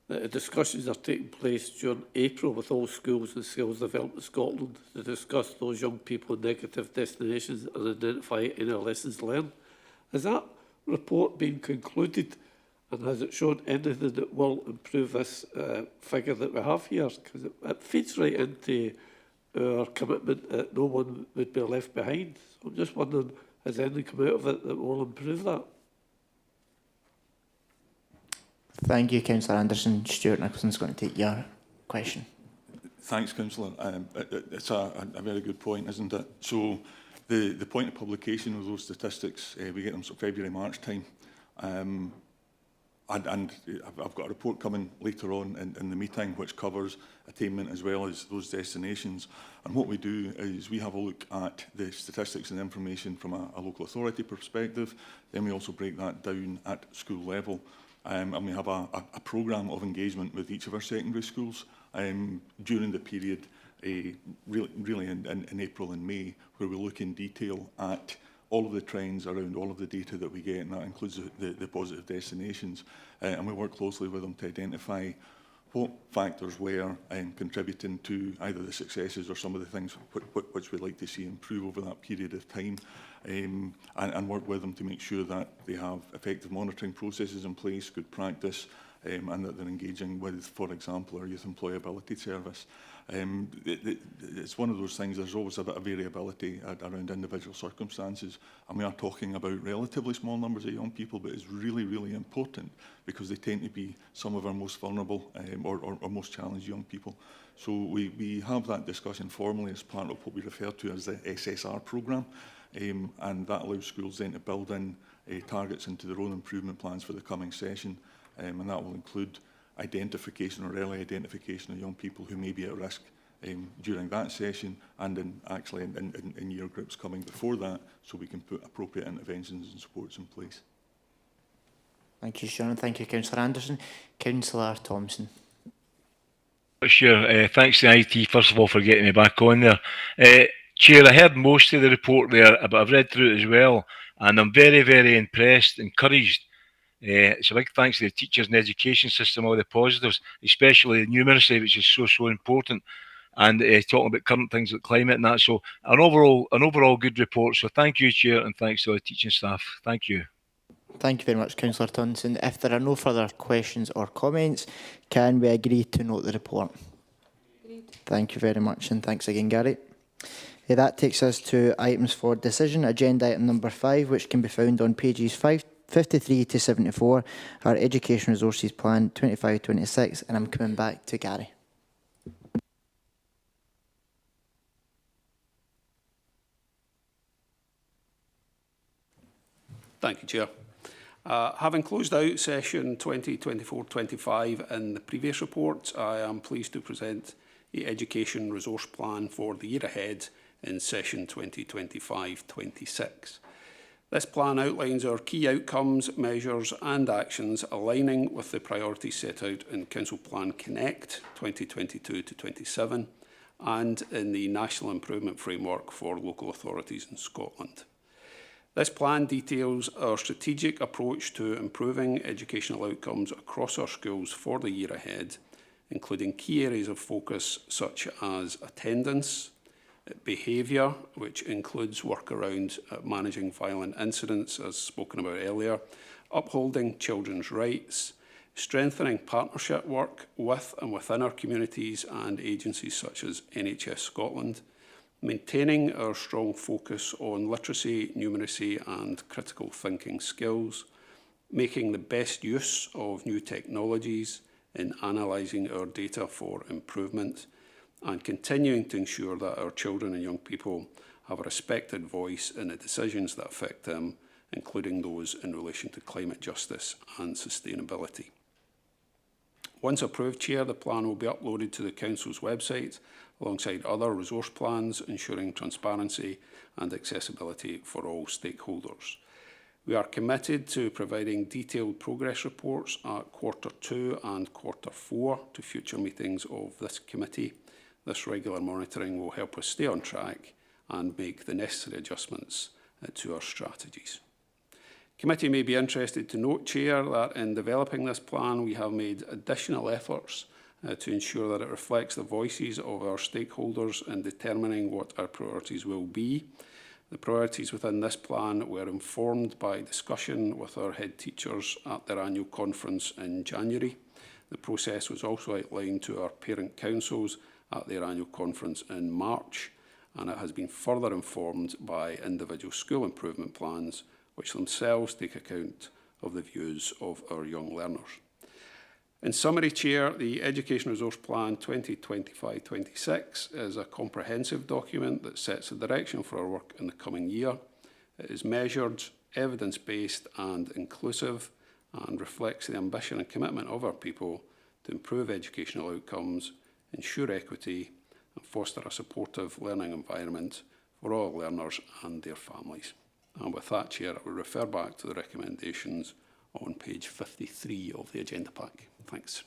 that discussions are taking place during April with all schools and Skills Development Scotland to discuss those young people in negative destinations and identify any lessons learned. Has that report been concluded, and has it shown anything that will improve this figure that we have here? Because it feeds right into our commitment that no one would be left behind. So I'm just wondering, has anything come out of it that will improve that? Thank you, Councillor Anderson. Stuart Nicholson's going to take your question. Thanks, Councillor. It's a very good point, isn't it? So the point of publication of those statistics, we get them sort of February, March time. And I've got a report coming later on in the meeting which covers attainment as well as those destinations. And what we do is we have a look at the statistics and information from a local authority perspective. Then we also break that down at school level. And we have a programme of engagement with each of our secondary schools during the period, really in April and May, where we look in detail at all of the trends around all of the data that we get, and that includes the positive destinations. And we work closely with them to identify what factors were contributing to either the successes or some of the things which we'd like to see improve over that period of time, and work with them to make sure that they have effective monitoring processes in place, good practice, and that they're engaging with, for example, our youth employability service. It's one of those things, there's always a bit of variability around individual circumstances, and we are talking about relatively small numbers of young people, but it's really, really important because they tend to be some of our most vulnerable or most challenged young people. So we have that discussion formally as part of what we refer to as the SSR programme, and that allows schools then to build in targets into their own improvement plans for the coming session, and that will include identification or early identification of young people who may be at risk during that session, and in year groups coming before that, so we can put appropriate interventions and supports in place. Thank you, Sean. Thank you, Councillor Anderson. Councillor Thompson. Sure. Thanks to IT, first of all, for getting me back on there. Chair, I heard most of the report there, but I've read through it as well, and I'm very, very impressed, encouraged. So big thanks to the teachers and education system, all the positives, especially the numeracy, which is so important, and talking about current things like climate and that. So an overall good report. So thank you, Chair, and thanks to all the teaching staff. Thank you. Thank you very much, Councillor Thompson. If there are no further questions or comments, can we agree to note the report? Agreed. Thank you very much, and thanks again, Gary. That takes us to items for decision. Agenda item number 5, which can be found on pages 53 to 74, our Education Resources Plan 25-26, and I'm coming back to Gary. Thank you, Chair. Having closed out session 2024-25 in the previous report, I am pleased to present the Education Resource Plan for the year ahead in session 2025-26. This plan outlines our key outcomes, measures and actions aligning with the priorities set out in Council Plan Connect 2022-27 and in the National Improvement Framework for Local Authorities in Scotland. This plan details our strategic approach to improving educational outcomes across our schools for the year ahead, including key areas of focus such as attendance, behaviour, which includes work around managing violent incidents, as spoken about earlier, upholding children's rights, strengthening partnership work with and within our communities and agencies such as NHS Scotland, maintaining our strong focus on literacy, numeracy and critical thinking skills, making the best use of new technologies in analysing our data for improvement, and continuing to ensure that our children and young people have a respected voice in the decisions that affect them, including those in relation to climate justice and sustainability. Once approved, Chair, the plan will be uploaded to the Council's website alongside other resource plans, ensuring transparency and accessibility for all stakeholders. We are committed to providing detailed progress reports at Q2 and Q4 to future meetings of this committee. This regular monitoring will help us stay on track and make the necessary adjustments to our strategies. Committee may be interested to note, Chair, that in developing this plan we have made additional efforts to ensure that it reflects the voices of our stakeholders in determining what our priorities will be. The priorities within this plan were informed by discussion with our head teachers at their annual conference in January. The process was also outlined to our parent councils at their annual conference in March, and it has been further informed by individual school improvement plans, which themselves take account of the views of our young learners. In summary, Chair, the Education Resource Plan 2025-26 is a comprehensive document that sets the direction for our work in the coming year. It is measured, evidence-based and inclusive, and reflects the ambition and commitment of our people to improve educational outcomes, ensure equity and foster a supportive learning environment for all learners and their families. And with that, Chair, I will refer back to the recommendations on page 53 of the agenda pack. Thanks.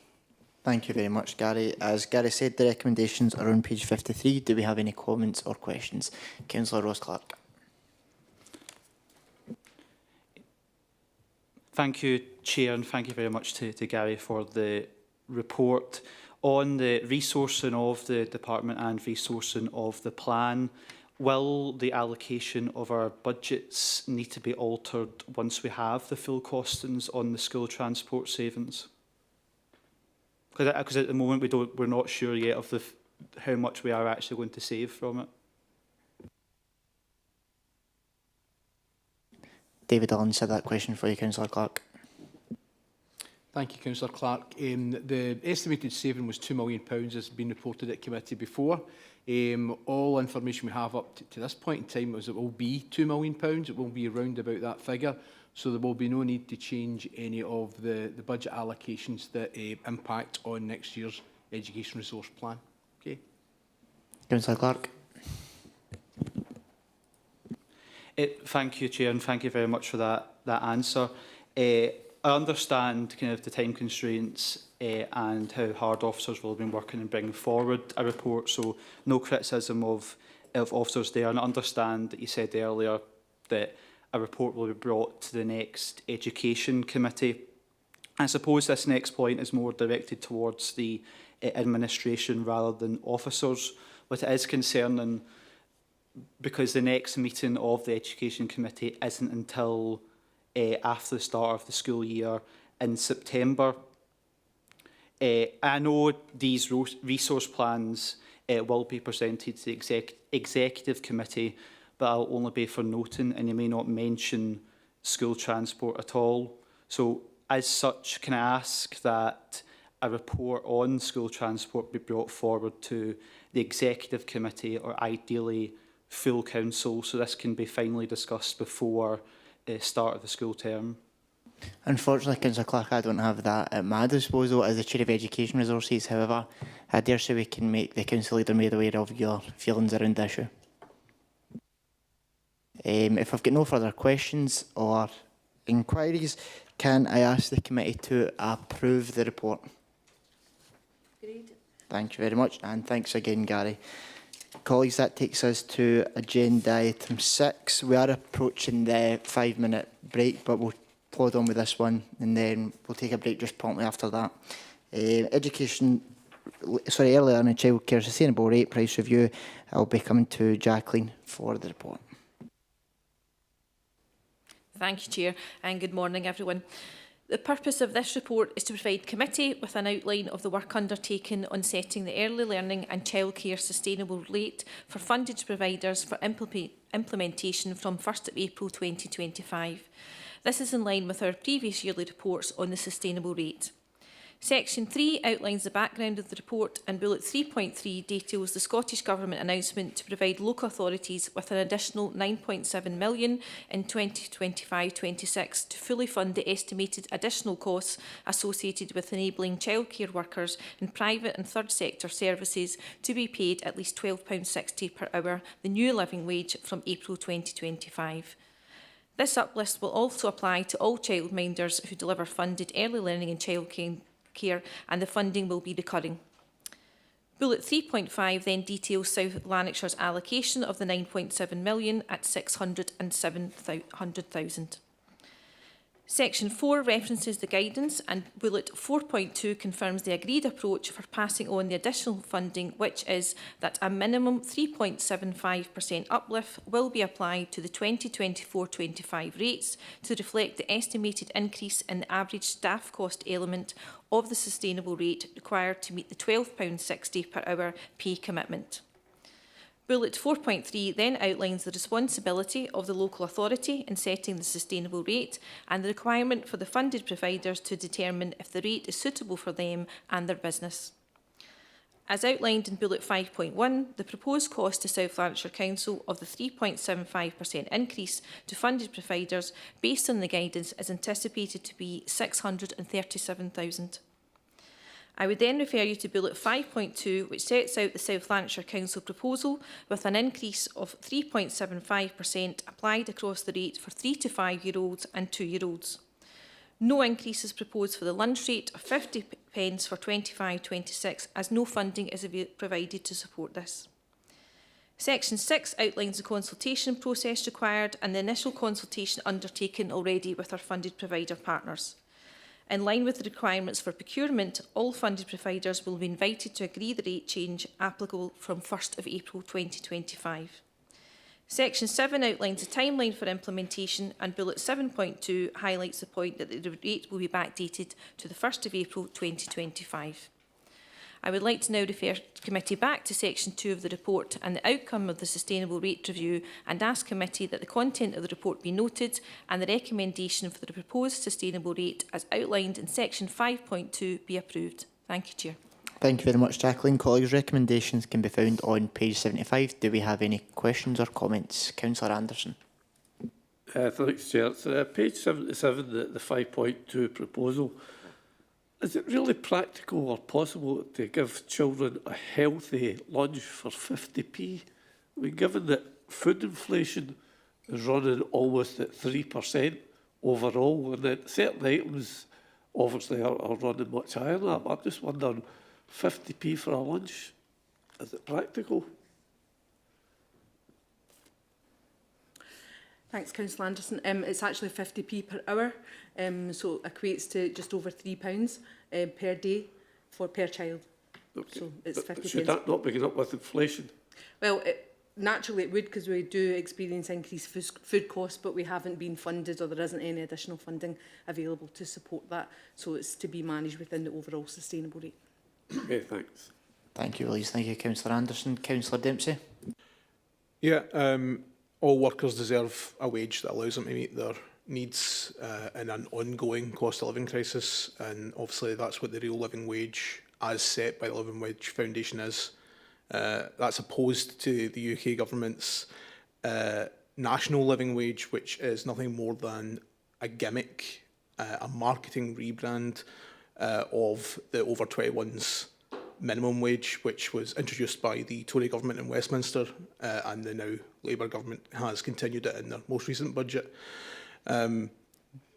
Thank you very much, Gary. As Gary said, the recommendations are on page 53. Do we have any comments or questions? Councillor Ross Clark. Thank you, Chair, and thank you very much to Gary for the report. On the resourcing of the department and resourcing of the plan, will the allocation of our budgets need to be altered once we have the full costings on the school transport savings? Because at the moment we're not sure yet of how much we are actually going to save from it. David, I'll answer that question for you, Councillor Clark. Thank you, Councillor Clark. The estimated saving was £2 million, as has been reported at committee before. All information we have up to this point in time is it will be £2 million. It will be around about that figure. So there will be no need to change any of the budget allocations that impact on next year's education resource plan. Okay. Councillor Clark. Thank you, Chair, and thank you very much for that answer. I understand kind of the time constraints and how hard officers will have been working and bringing forward a report, so no criticism of officers there. And I understand that you said earlier that a report will be brought to the next Education Committee. I suppose this next point is more directed towards the administration rather than officers, but it is concerning because the next meeting of the Education Committee isn't until after the start of the school year in September. I know these resource plans will be presented to the Executive Committee, but I'll only be for noting, and you may not mention school transport at all. So as such, can I ask that a report on school transport be brought forward to the Executive Committee, or ideally full council, so this can be finally discussed before the start of the school term? Unfortunately, Councillor Clark, I don't have that at my disposal as the Chair of Education Resources. However, I dare say we can make the Council Leader made aware of your feelings around the issue. If I've got no further questions or inquiries, can I ask the committee to approve the report? Agreed. Thank you very much, and thanks again, Gary. Colleagues, that takes us to agenda item 6. We are approaching the 5-minute break, but we'll plod on with this one, and then we'll take a break just promptly after that. Early learning, childcare, sustainable rate price review. I'll be coming to Jacqueline for the report. Thank you, Chair, and good morning, everyone. The purpose of this report is to provide committee with an outline of the work undertaken on setting the early learning and childcare sustainable rate for funded providers for implementation from 1st of April 2025. This is in line with our previous yearly reports on the sustainable rate. Section 3 outlines the background of the report, and Bullet 3.3 details the Scottish Government announcement to provide local authorities with an additional £9.7 million in 2025-26 to fully fund the estimated additional costs associated with enabling childcare workers in private and third sector services to be paid at least £12.60 per hour, the new living wage, from April 2025. This uplift will also apply to all childminders who deliver funded early learning and childcare, and the funding will be recurring. Bullet 3.5 then details South Lanarkshire's allocation of the £9.7 million at £607,000. Section 4 references the guidance, and Bullet 4.2 confirms the agreed approach for passing on the additional funding, which is that a minimum 3.75% uplift will be applied to the 2024-25 rates to reflect the estimated increase in the average staff cost element of the sustainable rate required to meet the £12.60 per hour pay commitment. Bullet 4.3 then outlines the responsibility of the local authority in setting the sustainable rate and the requirement for the funded providers to determine if the rate is suitable for them and their business. As outlined in Bullet 5.1, the proposed cost to South Lanarkshire Council of the 3.75% increase to funded providers based on the guidance is anticipated to be £637,000. I would then refer you to Bullet 5.2, which sets out the South Lanarkshire Council proposal with an increase of 3.75% applied across the rate for 3 to 5-year-olds and 2-year-olds. No increase is proposed for the lunch rate of 50 pence for 25-26, as no funding is provided to support this. Section 6 outlines the consultation process required and the initial consultation undertaken already with our funded provider partners. In line with the requirements for procurement, all funded providers will be invited to agree the rate change applicable from 1st of April 2025. Section 7 outlines the timeline for implementation, and Bullet 7.2 highlights the point that the rate will be backdated to the 1st of April 2025. I would like to now refer committee back to Section 2 of the report and the outcome of the Sustainable Rate Review, and ask committee that the content of the report be noted and the recommendation for the proposed sustainable rate as outlined in Section 5.2 be approved. Thank you, Chair. Thank you very much, Jacqueline. Colleagues, recommendations can be found on page 75. Do we have any questions or comments? Councillor Anderson. Thanks, Chair. It's, page 77, the 5.2 proposal. Is it really practical or possible to give children a healthy lunch for 50p? I mean, given that food inflation is running almost at 3% overall, and that certain items obviously are running much higher than that. I'm just wondering, 50p for a lunch, is it practical? Thanks, Councillor Anderson. It's actually 50p per hour, so equates to just over £3 per day per child. Okay. So it's But 50 should pence. that not be going up with inflation? Well, naturally it would, because we do experience increased food costs, but we haven't been funded, or there isn't any additional funding available to support that. So it's to be managed within the overall sustainable rate. Okay, thanks. Thank you, Elise. Thank you, Councillor Anderson. Councillor Dempsey. Yeah, all workers deserve a wage that allows them to meet their needs in an ongoing cost of living crisis, and obviously that's what the real living wage as set by the Living Wage Foundation is. That's opposed to the UK government's national living wage, which is nothing more than a gimmick, a marketing rebrand of the over 21s minimum wage, which was introduced by the Tory government in Westminster, and the now Labour government has continued it in their most recent budget.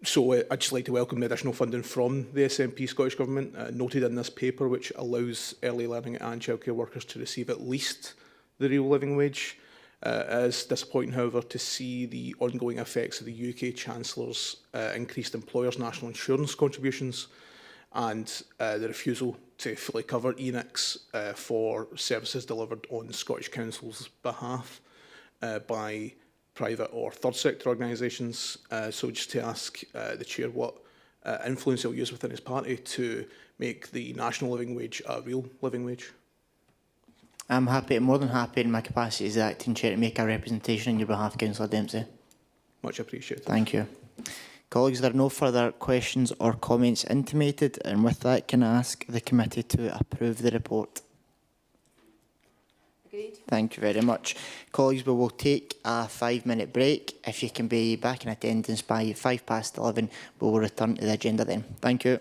So I'd just like to welcome the additional funding from the SNP Scottish Government, noted in this paper, which allows early learning and childcare workers to receive at least the real living wage. It is disappointing, however, to see the ongoing effects of the UK Chancellor's increased employers' national insurance contributions and the refusal to fully cover ENICs for services delivered on Scottish Council's behalf by private or third sector organisations. So just to ask the Chair what influence he'll use within his party to make the national living wage a real living wage. I'm happy, more than happy in my capacity as the Acting Chair to make a representation on your behalf, Councillor Dempsey. Much appreciated. Thank you. Colleagues, there are no further questions or comments intimated, and with that, can I ask the committee to approve the report? Agreed. Thank you very much. Colleagues, we will take a 5-minute break. If you can be back in attendance by 11:05, we will return to the agenda then. Thank you.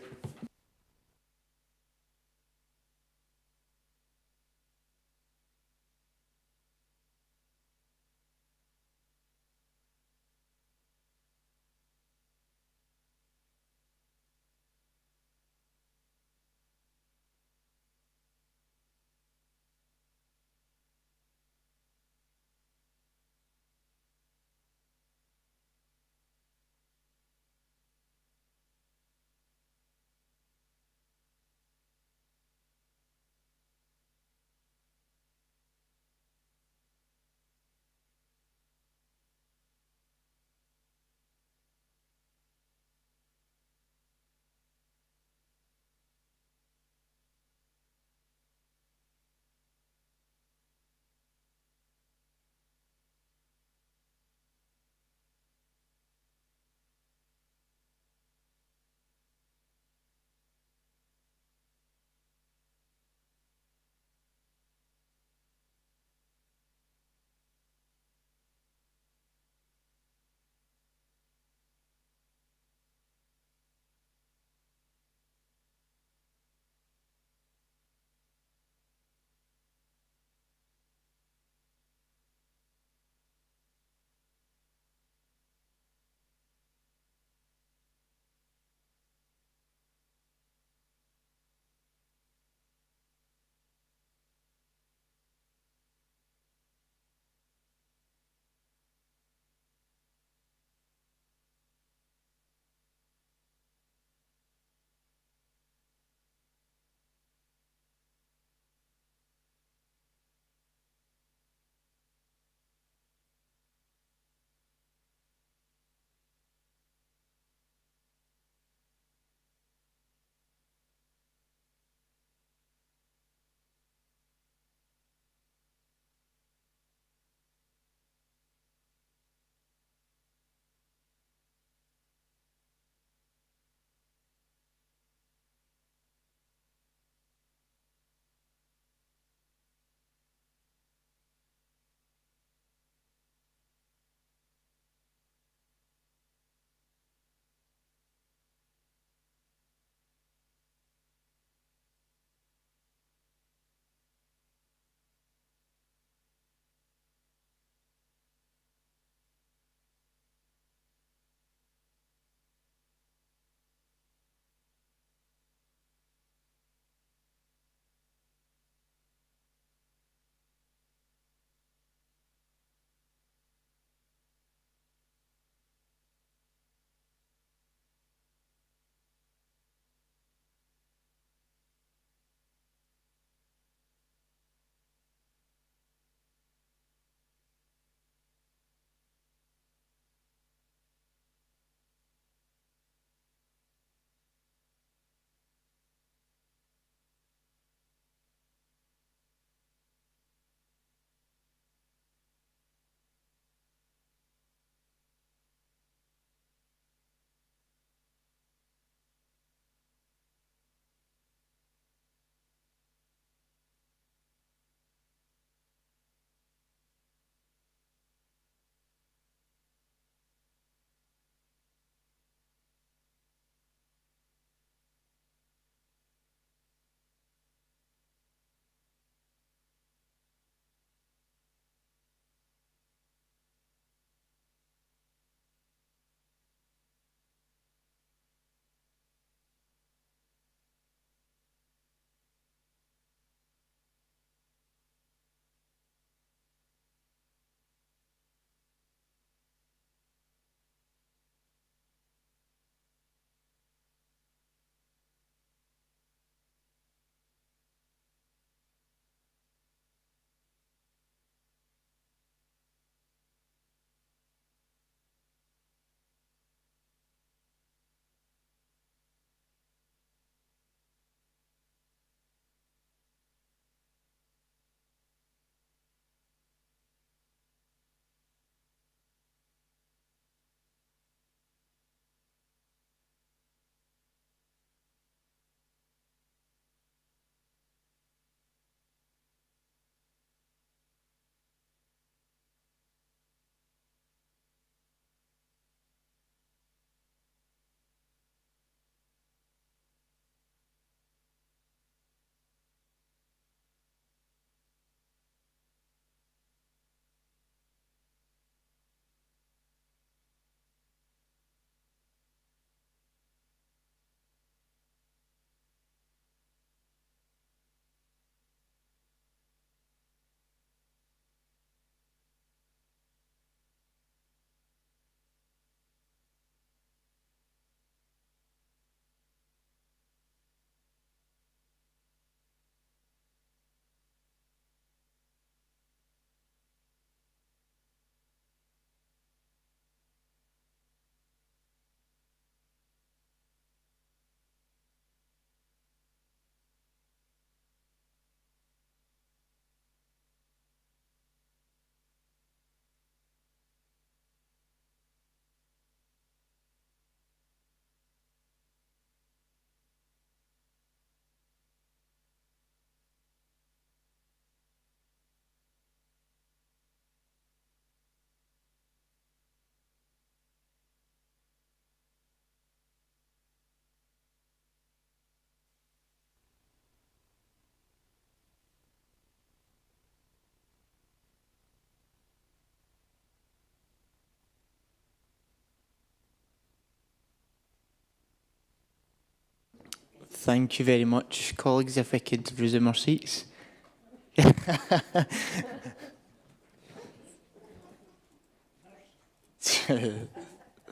Thank you very much, colleagues. If we could resume our seats.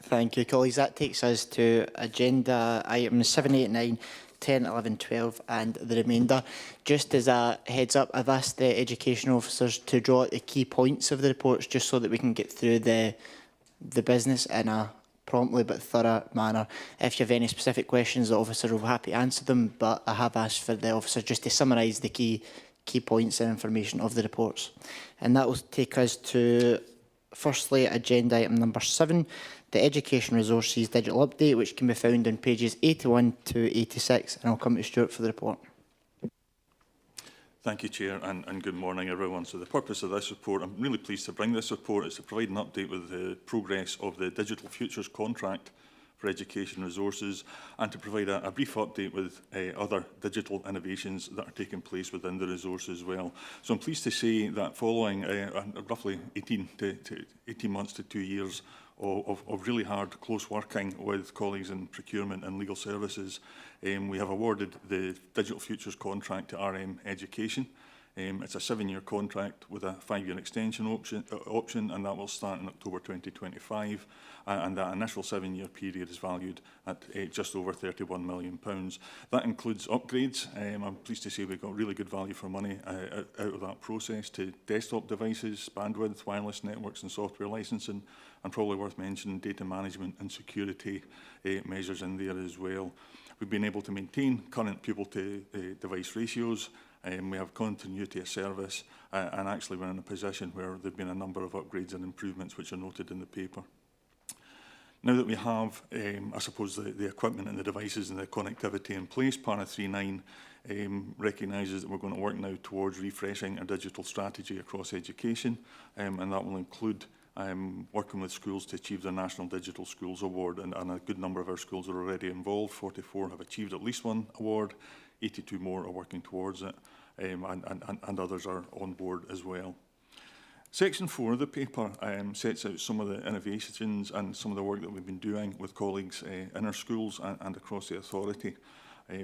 Thank you, colleagues. That takes us to agenda items 7, 8, 9, 10, 11, 12 and the remainder. Just as a heads up, I've asked the education officers to draw out the key points of the reports just so that we can get through the business in a promptly but thorough manner. If you have any specific questions, the officer will be happy to answer them, but I have asked for the officer just to summarise the key points and information of the reports. And that will take us to, firstly, agenda item number 7, the Education Resources Digital Update, which can be found on pages 81 to 86. And I'll come to Stuart for the report. Thank you, Chair, and good morning, everyone. So the purpose of this report, I'm really pleased to bring this report, is to provide an update with the progress of the Digital Futures contract for education resources and to provide a brief update with other digital innovations that are taking place within the resource as well. So I'm pleased to say that following roughly 18 months to 2 years of really hard, close working with colleagues in procurement and legal services, we have awarded the Digital Futures contract to RM Education. It's a 7-year contract with a 5-year extension option, and that will start in October 2025. And that initial 7-year period is valued at just over £31 million. That includes upgrades. I'm pleased to say we got really good value for money out of that process to desktop devices, bandwidth, wireless networks and software licensing, and probably worth mentioning data management and security measures in there as well. We've been able to maintain current pupil-to-device ratios. We have continuity of service, and actually we're in a position where there have been a number of upgrades and improvements which are noted in the paper. Now that we have, I suppose, the equipment and the devices and the connectivity in place, Para 3.9 recognises that we're going to work now towards refreshing a digital strategy across education, and that will include working with schools to achieve the National Digital Schools Award, and a good number of our schools are already involved. 44 have achieved at least one award, 82 more are working towards it, and others are on board as well. Section 4 of the paper sets out some of the innovations and some of the work that we've been doing with colleagues in our schools and across the authority,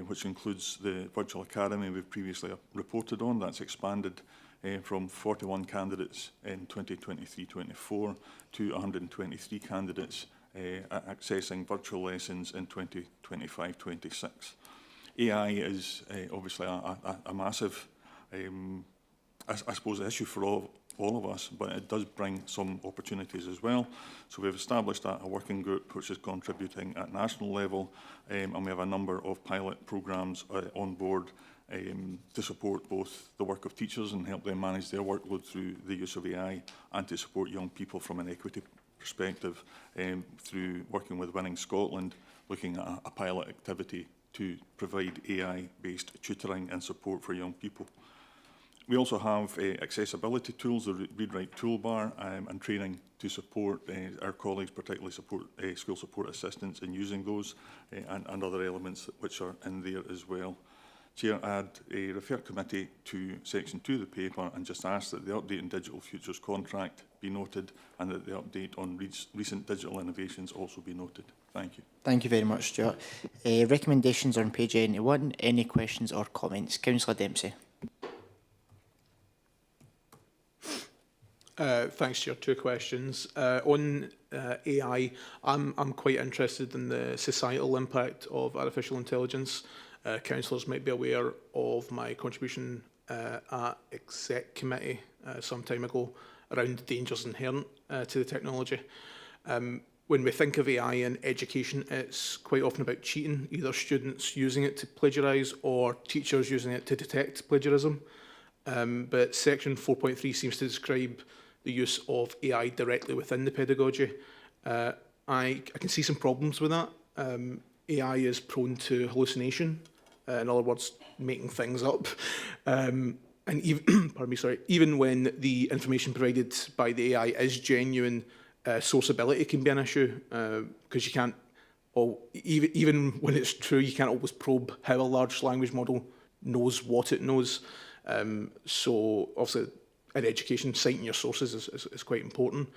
which includes the Virtual Academy we've previously reported on. That's expanded from 41 candidates in 2023-24 to 123 candidates accessing virtual lessons in 2025-26. AI is obviously a massive, I suppose, issue for all of us, but it does bring some opportunities as well. So we've established a working group which is contributing at national level, and we have a number of pilot programmes on board to support both the work of teachers and help them manage their workload through the use of AI, and to support young people from an equity perspective through working with Winning Scotland, looking at a pilot activity to provide AI-based tutoring and support for young people. We also have accessibility tools, the ReadWrite toolbar, and training to support our colleagues, particularly school support assistants, in using those and other elements which are in there as well. Chair, I'd refer committee to section 2 of the paper and just ask that the update in Digital Futures contract be noted, and that the update on recent digital innovations also be noted. Thank you. Thank you very much, Stuart. Recommendations are on page 81. Any questions or comments? Councillor Dempsey. Thanks, Chair. 2 questions. On AI, I'm quite interested in the societal impact of artificial intelligence. Councillors might be aware of my contribution at Exec Committee some time ago around the dangers inherent to the technology. When we think of AI in education, it's quite often about cheating, either students using it to plagiarise or teachers using it to detect plagiarism. But section 4.3 seems to describe the use of AI directly within the pedagogy. I can see some problems with that. AI is prone to hallucination, in other words, making things up. And even, even when the information provided by the AI is genuine, sourceability can be an issue, because you can't, even when it's true, you can't always probe how a large language model knows what it knows. So obviously in education, citing your sources is quite important.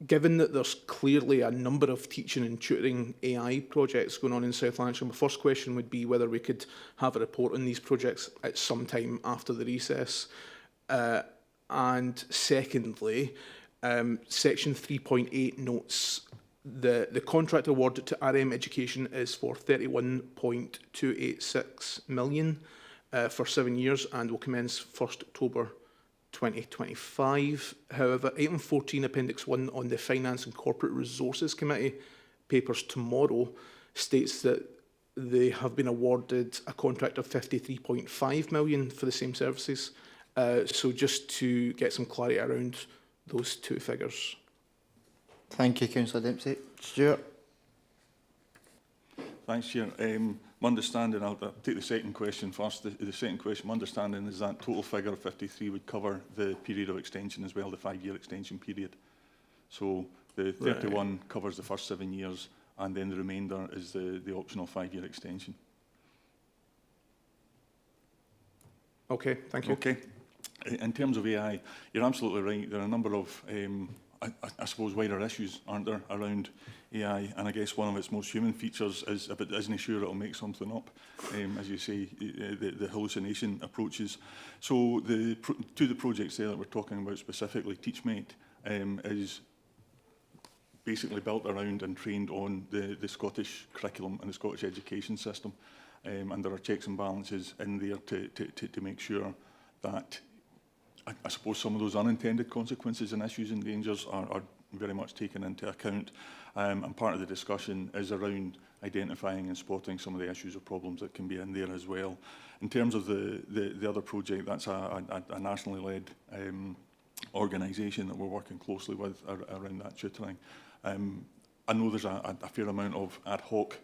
given that there's clearly a number of teaching and tutoring AI projects going on in South Lanarkshire, my first question would be whether we could have a report on these projects at some time after the recess. And secondly, section 3.8 notes the contract awarded to RM Education is for 31.286 million for 7 years and will commence 1st October 2025. However, item 14, appendix 1 on the Finance and Corporate Resources Committee papers tomorrow states that they have been awarded a contract of 53.5 million for the same services. So just to get some clarity around those two figures. Thank you, Councillor Dempsey. Stuart. Thanks, Chair. My understanding, I'll take the second question first. The second question, my understanding is that total figure of 53 would cover the period of extension as well, the 5-year extension period. So the 31 covers the first 7 years, and then the remainder is the optional 5-year extension. Okay, thank you. Okay. In terms of AI, you're absolutely right. There are a number of, I suppose, wider issues, aren't there, around AI? And I guess one of its most human features is if it isn't sure it'll make something up, as you say, the hallucination approaches. So the projects there that we're talking about specifically, TeachMate, is basically built around and trained on the Scottish curriculum and the Scottish education system. And there are checks and balances in there to make sure that I suppose some of those unintended consequences and issues and dangers are very much taken into account. And part of the discussion is around identifying and spotting some of the issues or problems that can be in there as well. In terms of the other project, that's a nationally led organisation that we're working closely with around that tutoring. I know there's a fair amount of ad hoc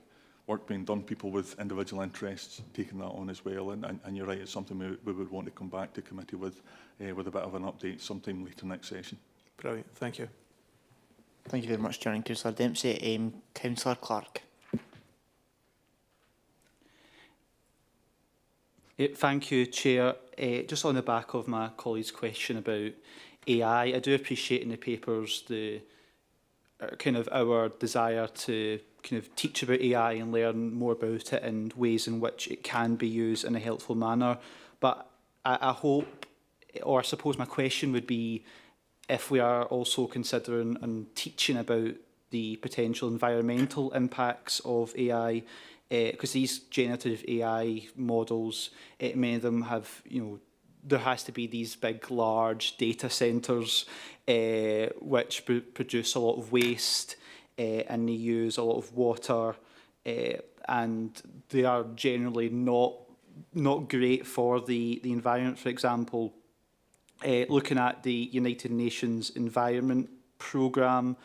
work being done, people with individual interests taking that on as well, and you're right, it's something we would want to come back to committee with a bit of an update sometime later next session. Brilliant, thank you. Thank you very much, Chair and Councillor Dempsey. Councillor Clark. Thank you, Chair. Just on the back of my colleague's question about AI, I do appreciate in the papers the kind of our desire to kind of teach about AI and learn more about it and ways in which it can be used in a helpful manner. But I hope, or I suppose my question would be, if we are also considering and teaching about the potential environmental impacts of AI, because these generative AI models, many of them have, there has to be these big, large data centres which produce a lot of waste, and they use a lot of water, and they are generally not great for the environment. For example, looking at the United Nations Environment Programme,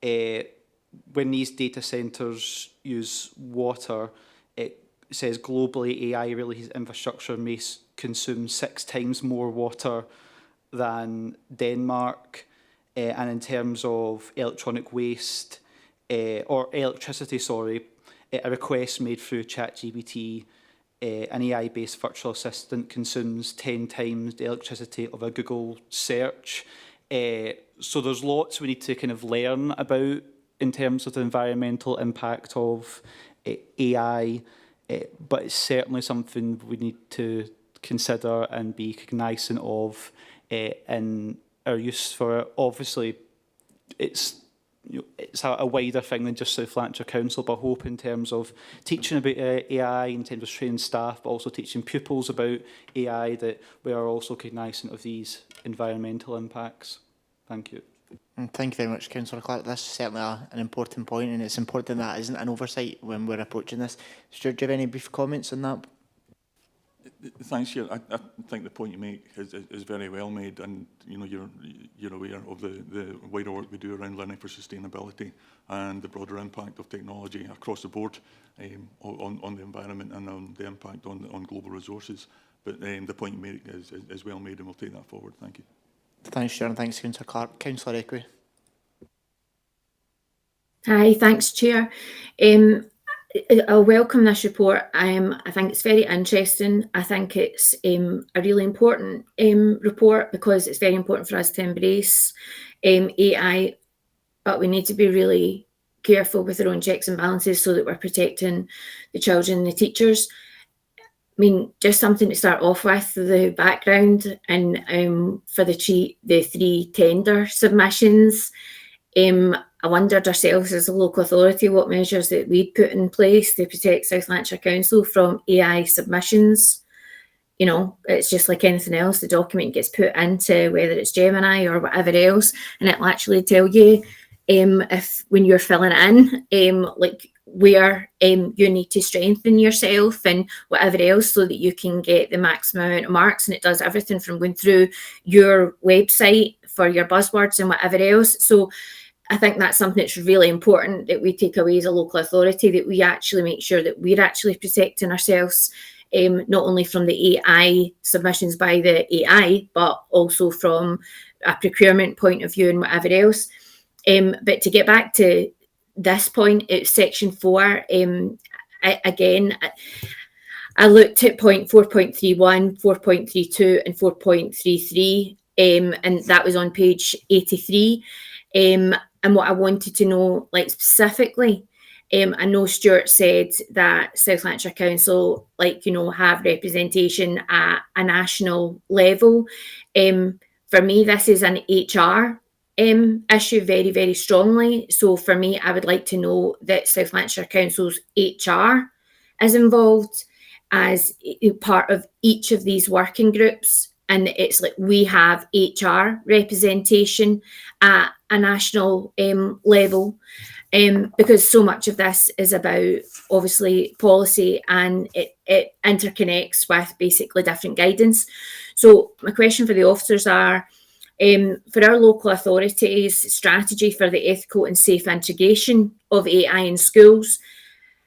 when these data centres use water, it says globally AI-related infrastructure may consume 6 times more water than Denmark. And in terms of electronic waste, or electricity, sorry, a request made through ChatGPT, an AI-based virtual assistant consumes 10 times the electricity of a Google search. So there's lots we need to kind of learn about in terms of the environmental impact of AI, but it's certainly something we need to consider and be cognizant of in our use for it. Obviously, it's a wider thing than just South Lanarkshire Council, but I hope in terms of teaching about AI, in terms of training staff, but also teaching pupils about AI, that we are also cognizant of these environmental impacts. Thank you. And thank you very much, Councillor Clark. That's certainly an important point, and it's important that isn't an oversight when we're approaching this. Stuart, do you have any brief comments on that? Thanks, Chair. I think the point you make is very well made, and you're aware of the wider work we do around learning for sustainability and the broader impact of technology across the board on the environment and on the impact on global resources. But the point you make is well made, and we'll take that forward. Thank you. Thanks, Chair, and thanks, Councillor Clark. Councillor Equi. Hi, thanks, Chair. I welcome this report. I think it's very interesting. I think it's a really important report because it's very important for us to embrace AI but we need to be really careful with our own checks and balances so that we're protecting the children and the teachers. I mean, just something to start off with, the background, and for the three tender submissions, I wondered ourselves as a local authority what measures that we'd put in place to protect South Lanarkshire Council from AI submissions. You know, it's just like anything else. The document gets put into whether it's Gemini or whatever else, and it'll actually tell you if when you're filling it in, like where you need to strengthen yourself and whatever else so that you can get the maximum amount of marks. And it does everything from going through your website for your buzzwords and whatever else. So I think that's something that's really important that we take away as a local authority, that we actually make sure that we're actually protecting ourselves, not only from the AI submissions by the AI, but also from a procurement point of view and whatever else. But to get back to this point, it's section 4. I looked at point 4.31, 4.32 and 4.33, and that was on page 83. And what I wanted to know, like specifically, I know Stuart said that South Lanarkshire Council, like, you know, have representation at a national level. For me, this is an HR issue very, very strongly. So for me, I would like to know that South Lanarkshire Council's HR is involved as part of each of these working groups. And it's like we have HR representation at a national level, because so much of this is about obviously policy, and it interconnects with basically different guidance. So my question for the officers are, for our local authorities' strategy for the ethical and safe integration of AI in schools,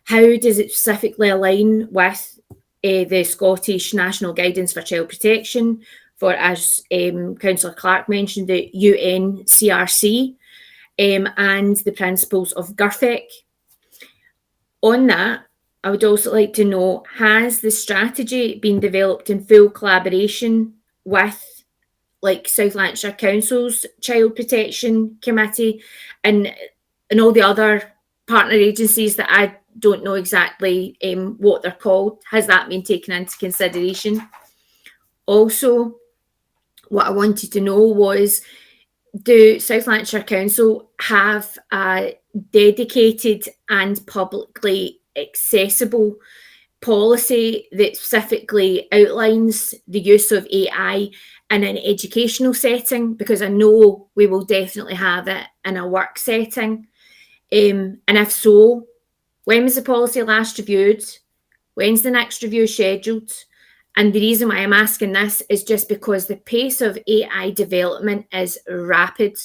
how does it specifically align with the Scottish National Guidance for Child Protection, for, as Councillor Clark mentioned, the UNCRC, and the principles of GIRFEC? On that, I would also like to know, has the strategy been developed in full collaboration with like South Lanarkshire Council's Child Protection Committee and all the other partner agencies that I don't know exactly what they're called? Has that been taken into consideration? Also, what I wanted to know was, do South Lanarkshire Council have a dedicated and publicly accessible policy that specifically outlines the use of AI in an educational setting? Because I know we will definitely have it in a work setting. And if so, when was the policy last reviewed? When's the next review scheduled? And the reason why I'm asking this is just because the pace of AI development is rapid.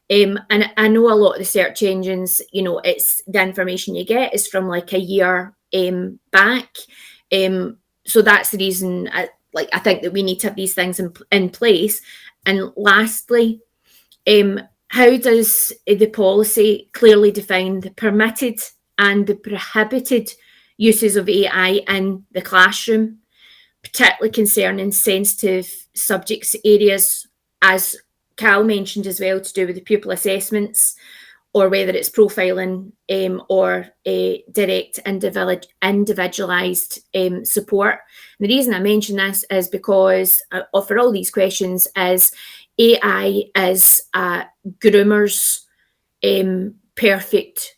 And I know a lot of the search engines, you know, it's the information you get is from like a year back. So that's the reason I think that we need to have these things in place. And lastly, how does the policy clearly define the permitted and the prohibited uses of AI in the classroom, particularly concerning sensitive subjects areas, as Cal mentioned as well, to do with the pupil assessments, or whether it's profiling or direct individualised support? And the reason I mention this is because for all these questions is AI is a groomer's perfect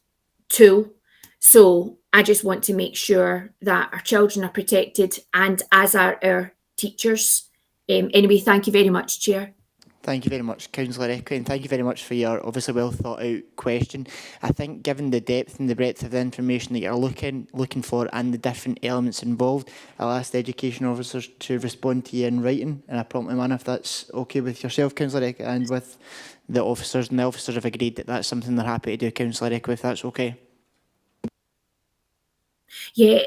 tool. So I just want to make sure that our children are protected, and as are our teachers. Anyway, thank you very much, Chair. Thank you very much, Councillor Ekway, and thank you very much for your obviously well thought out question. I think given the depth and the breadth of the information that you're looking for and the different elements involved, I'll ask the education officers to respond to you in writing in a prompt manner, if that's okay with yourself, Councillor Ekway, and with the officers. And the officers have agreed that that's something they're happy to do, Councillor Ekway, if that's okay. Yeah,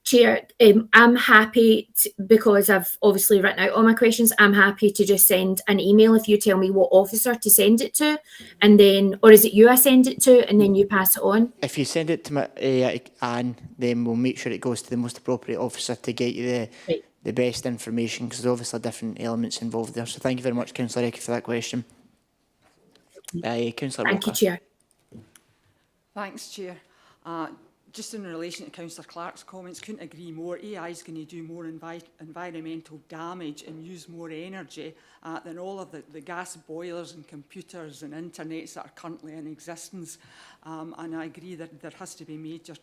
Chair, I'm happy because I've obviously written out all my questions. I'm happy to just send an email if you tell me what officer to send it to, and then, or is it you I send it to and then you pass it on? If you send it to Anne, then we'll make sure it goes to the most appropriate officer to get you the best information, because there's obviously different elements involved there. So thank you very much, Councillor Ekway, for that question. Councillor Thank Walker. you, Chair. Thanks, Chair. Just in relation to Councillor Clark's comments, couldn't agree more. AI is going to do more environmental damage and use more energy than all of the gas boilers and computers and internets that are currently in existence. And I agree that there has to be major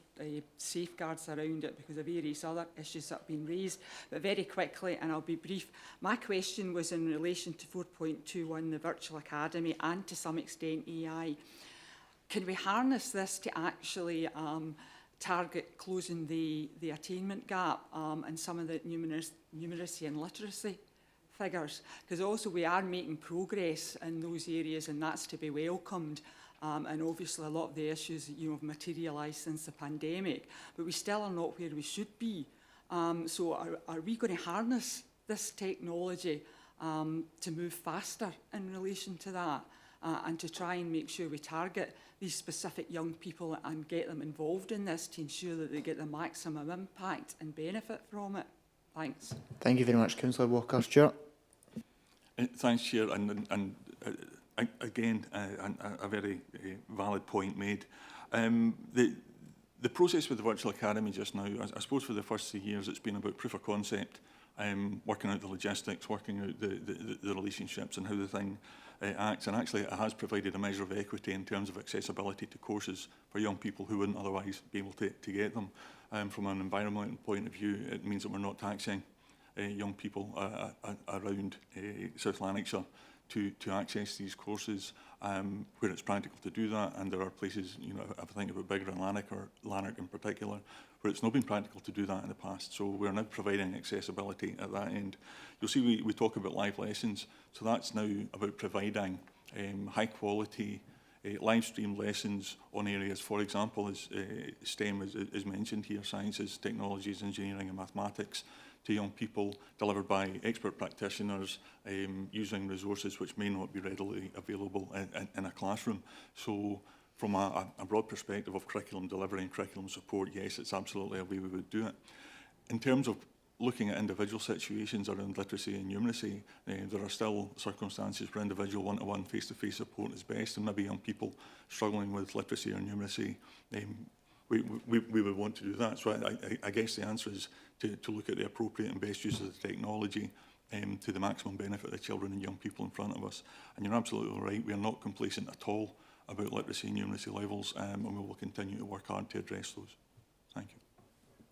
safeguards around it because of various other issues that have been raised. But very quickly, and I'll be brief, my question was in relation to 4.21, the Virtual Academy, and to some extent AI. Can we harness this to actually target closing the attainment gap and some of the numeracy and literacy figures? Because also we are making progress in those areas, and that's to be welcomed. And obviously a lot of the issues have materialised since the pandemic, but we still are not where we should be. So are we going to harness this technology to move faster in relation to that? And to try and make sure we target these specific young people and get them involved in this to ensure that they get the maximum impact and benefit from it. Thanks. Thank you very much, Councillor Walker. Stuart. Thanks, Chair. And again, a very valid point made. The process with the Virtual Academy just now, I suppose for the first 3 years, it's been about proof of concept, working out the logistics, working out the relationships and how the thing acts. And actually it has provided a measure of equity in terms of accessibility to courses for young people who wouldn't otherwise be able to get them. From an environmental point of view, it means that we're not taxing young people around South Lanarkshire to access these courses where it's practical to do that. And there are places, if I think about Biggar and Lanark, or Lanark in particular, where it's not been practical to do that in the past. So we're now providing accessibility at that end. You'll see we talk about live lessons. So that's now about providing high quality live stream lessons on areas, for example, as STEM is mentioned here, sciences, technologies, engineering and mathematics, to young people, delivered by expert practitioners using resources which may not be readily available in a classroom. So from a broad perspective of curriculum delivery and curriculum support, yes, it's absolutely a way we would do it. In terms of looking at individual situations around literacy and numeracy, there are still circumstances where individual one-to-one face-to-face support is best, and maybe young people struggling with literacy or numeracy, we would want to do that. So I guess the answer is to look at the appropriate and best use of the technology to the maximum benefit of the children and young people in front of us. And you're absolutely right, we are not complacent at all about literacy and numeracy levels, and we will continue to work hard to address those. Thank you.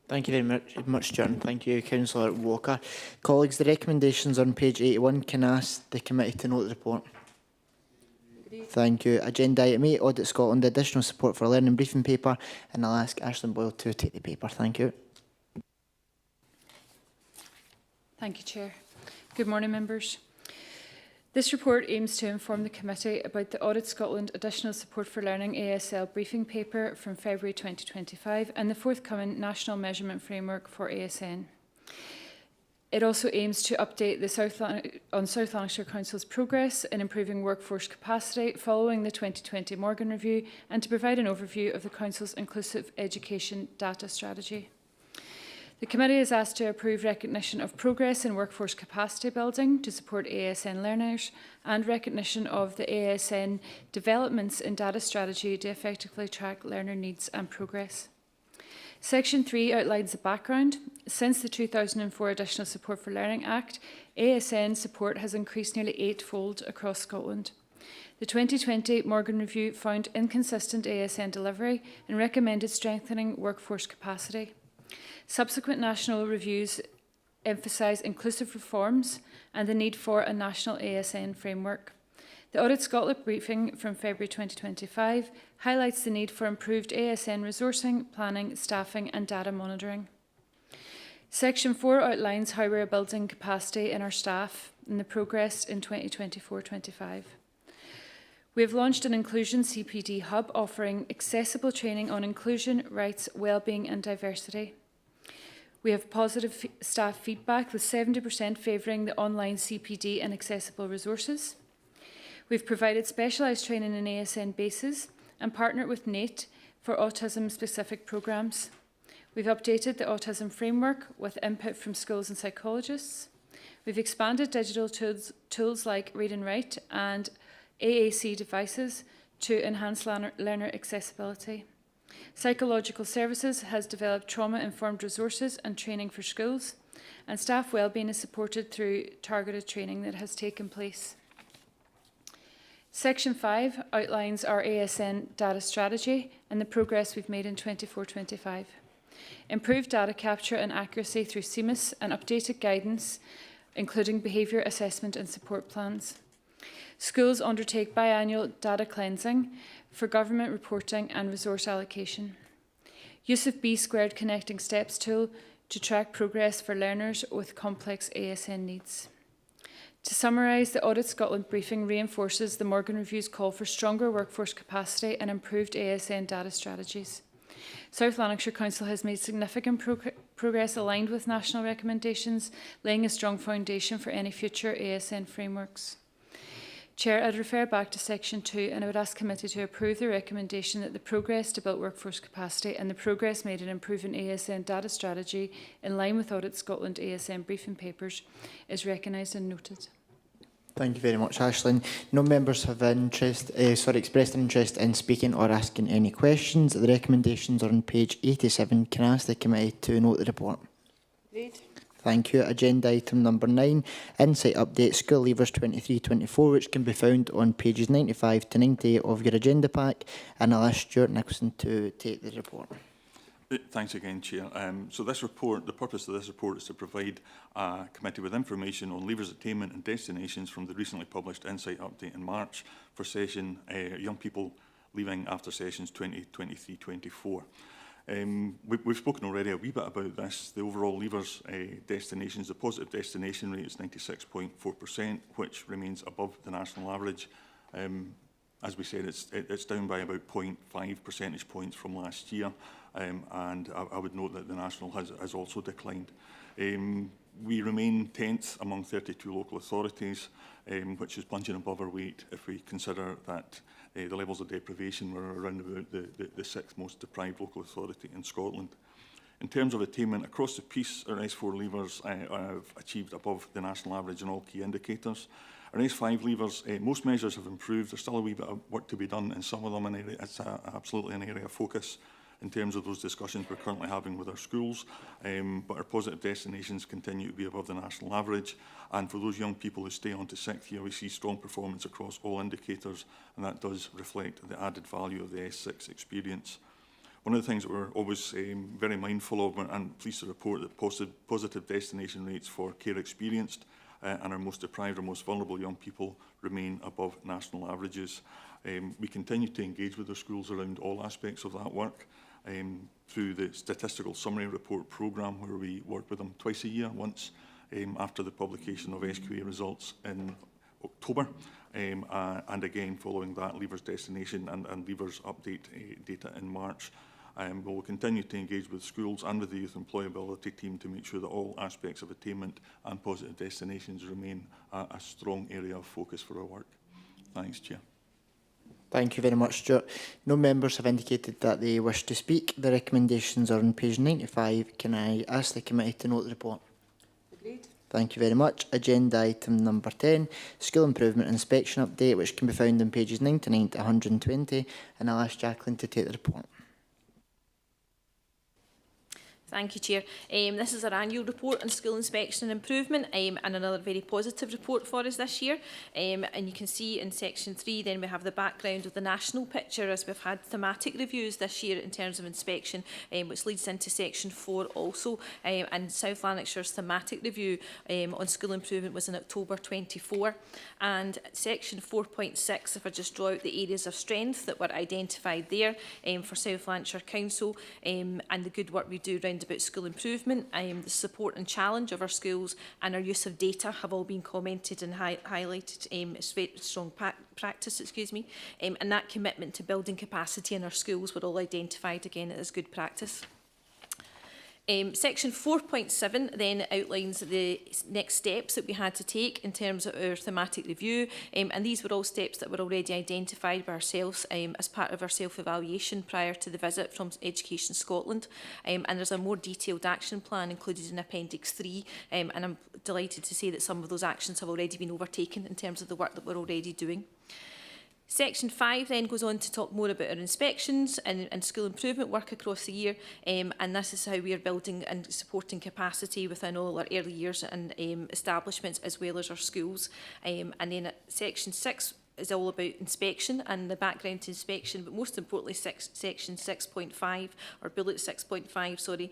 Thank you very much, Stuart, and thank you, Councillor Walker. Colleagues, the recommendations on page 81, can I ask the committee to note the report? Thank you. Agenda item 8, Audit Scotland, additional support for learning briefing paper, and I'll ask Aisling Boyle to take the paper. Thank you. Thank you, Chair. Good morning, members. This report aims to inform the committee about the Audit Scotland Additional Support for Learning ASL briefing paper from February 2025 and the forthcoming National Measurement Framework for ASN. It also aims to update the South Lanarkshire Council's progress in improving workforce capacity following the 2020 Morgan Review, and to provide an overview of the Council's inclusive education data strategy. The committee is asked to approve recognition of progress in workforce capacity building to support ASN learners and recognition of the ASN developments in data strategy to effectively track learner needs and progress. Section 3 outlines the background. Since the 2004 Additional Support for Learning Act, ASN support has increased nearly 8-fold across Scotland. The 2020 Morgan Review found inconsistent ASN delivery and recommended strengthening workforce capacity. Subsequent national reviews emphasise inclusive reforms and the need for a national ASN framework. The Audit Scotland briefing from February 2025 highlights the need for improved ASN resourcing, planning, staffing and data monitoring. Section 4 outlines how we are building capacity in our staff and the progress in 2024-25. We have launched an Inclusion CPD hub offering accessible training on inclusion, rights, wellbeing and diversity. We have positive staff feedback with 70% favouring the online CPD and accessible resources. We've provided specialised training in ASN bases and partnered with NATE for autism-specific programmes. We've updated the autism framework with input from schools and psychologists. We've expanded digital tools like Read and Write and AAC devices to enhance learner accessibility. Psychological Services has developed trauma-informed resources and training for schools, and staff wellbeing is supported through targeted training that has taken place. Section 5 outlines our ASN data strategy and the progress we've made in 24-25. Improved data capture and accuracy through CMIS and updated guidance, including behaviour assessment and support plans. Schools undertake biannual data cleansing for government reporting and resource allocation. Use of B² Connecting Steps tool to track progress for learners with complex ASN needs. To summarise, the Audit Scotland briefing reinforces the Morgan Review's call for stronger workforce capacity and improved ASN data strategies. South Lanarkshire Council has made significant progress aligned with national recommendations, laying a strong foundation for any future ASN frameworks. Chair, I'd refer back to Section 2 and I would ask committee to approve the recommendation that the progress to build workforce capacity and the progress made in improving ASN data strategy in line with Audit Scotland ASN briefing papers is recognised and noted. Thank you very much, Aisling. No members have expressed an interest in speaking or asking any questions. The recommendations are on page 87. Can I ask the committee to note the report? Agreed. Thank you. Agenda item number 9, Insight Update School Leavers 23-24, which can be found on pages 95 to 98 of your agenda pack. And I'll ask Stuart Nicholson to take the report. Thanks again, Chair. So this report, the purpose of this report is to provide a committee with information on leavers attainment and destinations from the recently published Insight Update in March for session young people leaving after sessions 2023-24. We've spoken already a wee bit about this. The overall leavers destinations, the positive destination rate is 96.4%, which remains above the national average. As we said, it's down by about 0.5 percentage points from last year, and I would note that the national has also declined. We remain 10th among 32 local authorities, which is punching above our weight if we consider that the levels of deprivation were around about the 6th most deprived local authority in Scotland. In terms of attainment, across the piece, our S4 leavers have achieved above the national average in all key indicators. Our S5 leavers, most measures have improved. There's still a wee bit of work to be done in some of them, and it's absolutely an area of focus in terms of those discussions we're currently having with our schools. But our positive destinations continue to be above the national average. And for those young people who stay on to 6th year, we see strong performance across all indicators, and that does reflect the added value of the S6 experience. One of the things that we're always very mindful of, and pleased to report that positive destination rates for care experienced and our most deprived or most vulnerable young people remain above national averages. We continue to engage with our schools around all aspects of that work through the Statistical Summary Report programme, where we work with them twice a year, once after the publication of SQA results in October, and again following that leavers destination and leavers update data in March. We'll continue to engage with schools and with the youth employability team to make sure that all aspects of attainment and positive destinations remain a strong area of focus for our work. Thanks, Chair. Thank you very much, Stuart. No members have indicated that they wish to speak. The recommendations are on page 95. Can I ask the committee to note the report? Agreed. Thank you very much. Agenda item number 10, School Improvement Inspection Update, which can be found on pages 99 to 120. And I'll ask Jacqueline to take the report. Thank you, Chair. This is our annual report on school inspection and improvement, and another very positive report for us this year. And you can see in section 3 then we have the background of the national picture, as we've had thematic reviews this year in terms of inspection, which leads into section 4 also. And South Lanarkshire's thematic review on school improvement was in October 24. And section 4.6, if I just draw out the areas of strength that were identified there for South Lanarkshire Council, and the good work we do around about school improvement, the support and challenge of our schools, and our use of data have all been commented and highlighted. It's very strong practice, and that commitment to building capacity in our schools were all identified again as good practice. Section 4.7 then outlines the next steps that we had to take in terms of our thematic review, and these were all steps that were already identified by ourselves as part of our self-evaluation prior to the visit from Education Scotland, and there's a more detailed action plan included in Appendix 3, and I'm delighted to say that some of those actions have already been overtaken in terms of the work that we're already doing. Section 5 then goes on to talk more about our inspections and school improvement work across the year, and this is how we are building and supporting capacity within all our early years and establishments as well as our schools. And then Section 6 is all about inspection and the background to inspection, but most importantly section 6.5 or bullet 6.5, sorry,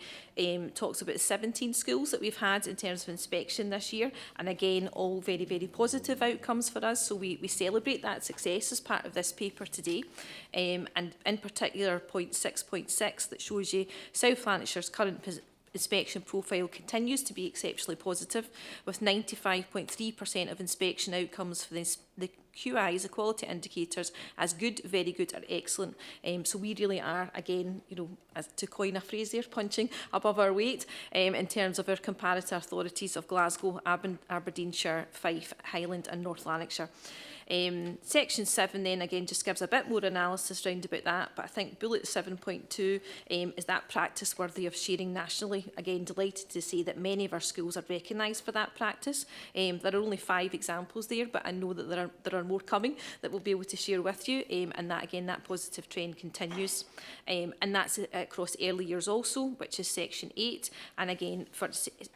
talks about 17 schools that we've had in terms of inspection this year, and again all very, very positive outcomes for us, so we celebrate that success as part of this paper today, and in particular point 6.6 that shows you South Lanarkshire's current inspection profile continues to be exceptionally positive, with 95.3% of inspection outcomes for the QIs, the quality indicators, as good, very good, or excellent. So we really are, again, you know, as to coin a phrase there, punching above our weight in terms of our comparator authorities of Glasgow, Aberdeenshire, Fife, Highland, and North Lanarkshire. Section 7 then again just gives a bit more analysis round about that, but I think bullet 7.2 is that practice worthy of sharing nationally. Again, delighted to say that many of our schools are recognised for that practice. There are only 5 examples there, but I know that there are more coming that we'll be able to share with you, and that again, that positive trend continues. And that's across early years also, which is section 8. And again, for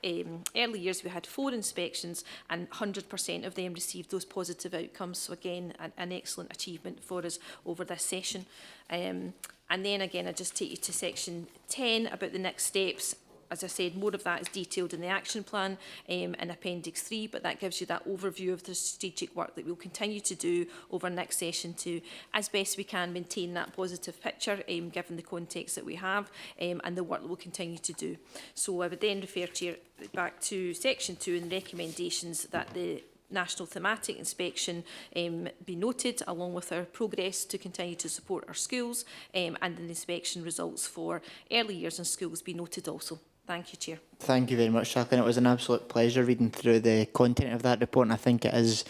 early years we had 4 inspections and 100% of them received those positive outcomes. So again, an excellent achievement for us over this session. And then again, I just take you to section 10 about the next steps. As I said, more of that is detailed in the action plan in Appendix 3, but that gives you that overview of the strategic work that we'll continue to do over next session to, as best we can, maintain that positive picture given the context that we have and the work that we'll continue to do. So I would then refer to back to section 2 and recommendations that the national thematic inspection be noted, along with our progress to continue to support our schools, and the inspection results for early years in schools be noted also. Thank you, Chair. Thank you very much, Jacqueline. It was an absolute pleasure reading through the content of that report, and I think it is,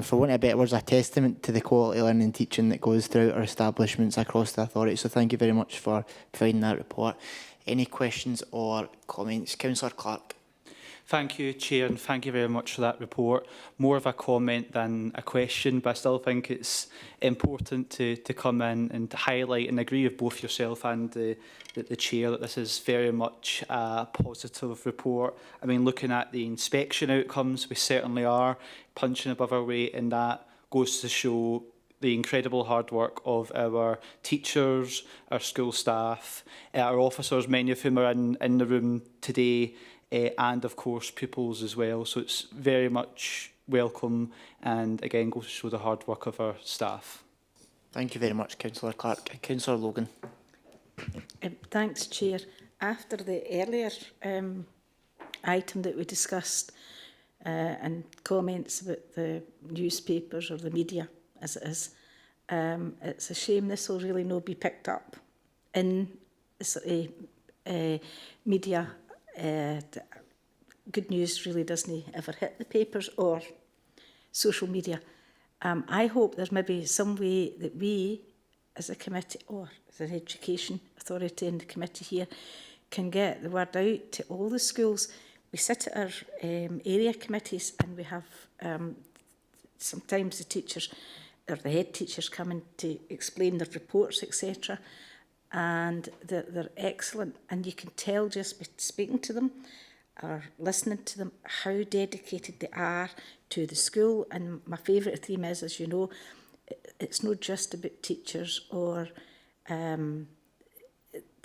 for want of better words, a testament to the quality learning and teaching that goes throughout our establishments across the authority. So thank you very much for providing that report. Any questions or comments? Councillor Clark. Thank you, Chair, and thank you very much for that report. More of a comment than a question, but I still think it's important to come in and to highlight and agree with both yourself and the Chair that this is very much a positive report. I mean, looking at the inspection outcomes, we certainly are punching above our weight, and that goes to show the incredible hard work of our teachers, our school staff, our officers, many of whom are in the room today, and of course pupils as well. So it's very much welcome, and again goes to show the hard work of our staff. Thank you very much, Councillor Clark. Councillor Logan. Thanks, Chair. After the earlier item that we discussed and comments about the newspapers or the media as it is, it's a shame this will really not be picked up in media. Good news really doesn't ever hit the papers or social media. I hope there's maybe some way that we, as a committee or as an education authority in the committee here, can get the word out to all the schools. We sit at our area committees, and we have sometimes the teachers or the head teachers come in to explain their reports, etc. And they're excellent, and you can tell just by speaking to them or listening to them how dedicated they are to the school. And my favourite theme is, as you know, it's not just about teachers or the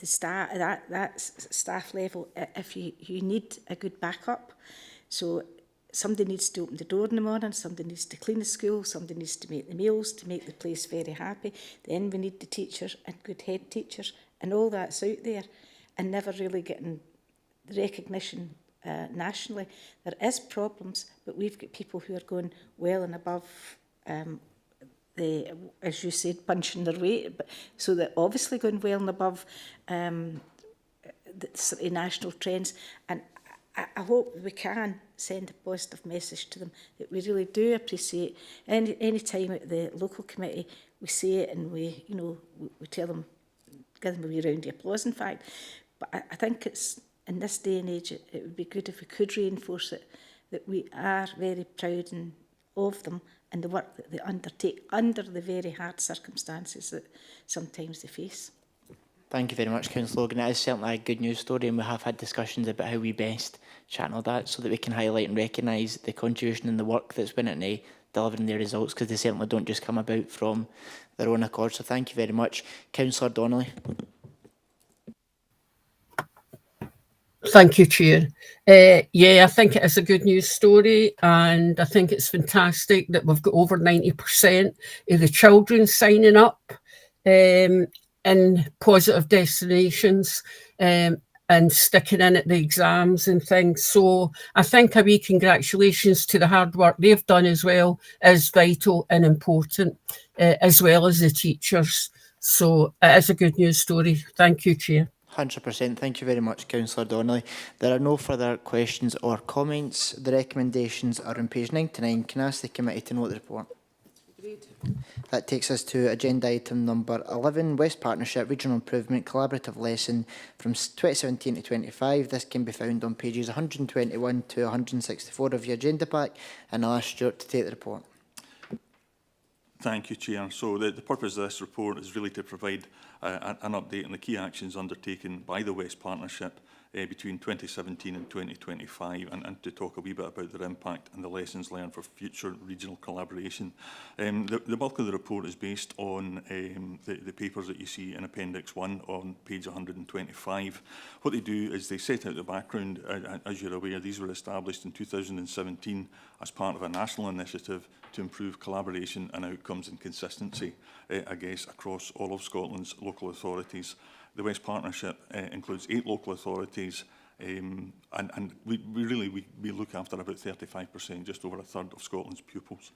staff, that staff level. If you need a good backup, so somebody needs to open the door in the morning, somebody needs to clean the school, somebody needs to make the meals to make the place very happy. Then we need the teachers and good head teachers, and all that's out there and never really getting the recognition nationally. There is problems, but we've got people who are going well and above the, as you said, punching their weight, but so they're obviously going well and above the national trends. And I hope we can send a positive message to them that we really do appreciate any time at the local committee we say it, and we tell them, give them a wee round of applause, in fact. But I think it's, in this day and age, it would be good if we could reinforce it, that we are very proud of them and the work that they undertake under the very hard circumstances that sometimes they face. Thank you very much, Councillor Logan. It is certainly a good news story, and we have had discussions about how we best channel that so that we can highlight and recognise the contribution and the work that's been into delivering their results, because they certainly don't just come about from their own accord. So thank you very much. Councillor Donnelly. Thank you, Chair. Yeah, I think it is a good news story, and I think it's fantastic that we've got over 90% of the children signing up in positive destinations and sticking in at the exams and things. So I think a wee congratulations to the hard work they've done as well is vital and important, as well as the teachers. So it is a good news story. Thank you, Chair. 100%. Thank you very much, Councillor Donnelly. There are no further questions or comments. The recommendations are on page 99. Can I ask the committee to note the report? Agreed. That takes us to agenda item number 11, West Partnership Regional Improvement Collaborative Lesson from 2017 to 25. This can be found on pages 121 to 164 of your agenda pack, and I'll ask Stuart to take the report. Thank you, Chair. So the purpose of this report is really to provide an update on the key actions undertaken by the West Partnership between 2017 and 2025, and to talk a wee bit about their impact and the lessons learned for future regional collaboration. The bulk of the report is based on the papers that you see in Appendix 1 on page 125. What they do is they set out the background. As you're aware, these were established in 2017 as part of a national initiative to improve collaboration and outcomes and consistency, I guess, across all of Scotland's local authorities. The West Partnership includes 8 local authorities, and we look after about 35%, just over a third of Scotland's pupils.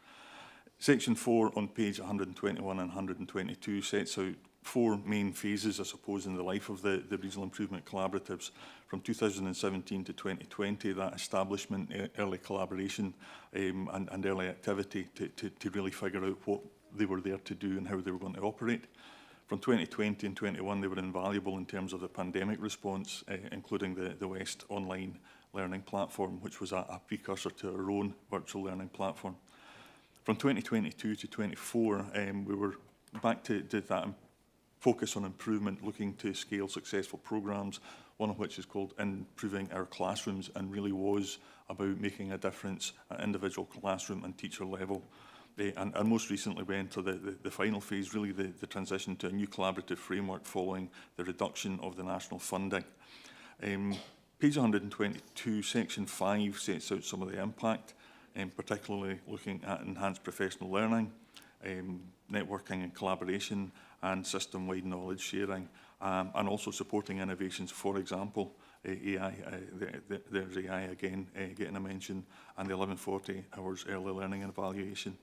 Section 4 on page 121 and 122 sets out 4 main phases, I suppose, in the life of the Regional Improvement Collaboratives from 2017 to 2020, that establishment, early collaboration and early activity to really figure out what they were there to do and how they were going to operate. From 2020 and 21, they were invaluable in terms of the pandemic response, including the West Online Learning Platform, which was a precursor to our own virtual learning platform. From 2022 to 24, we were back to that focus on improvement, looking to scale successful programmes, one of which is called Improving Our Classrooms, and really was about making a difference at individual classroom and teacher level. And most recently we enter the final phase, really the transition to a new collaborative framework following the reduction of the national funding. Page 122, section 5 sets out some of the impact, particularly looking at enhanced professional learning, networking and collaboration, and system-wide knowledge sharing, and also supporting innovations, for example, AI, there's AI again getting a mention, and the 1140 hours early learning and evaluation.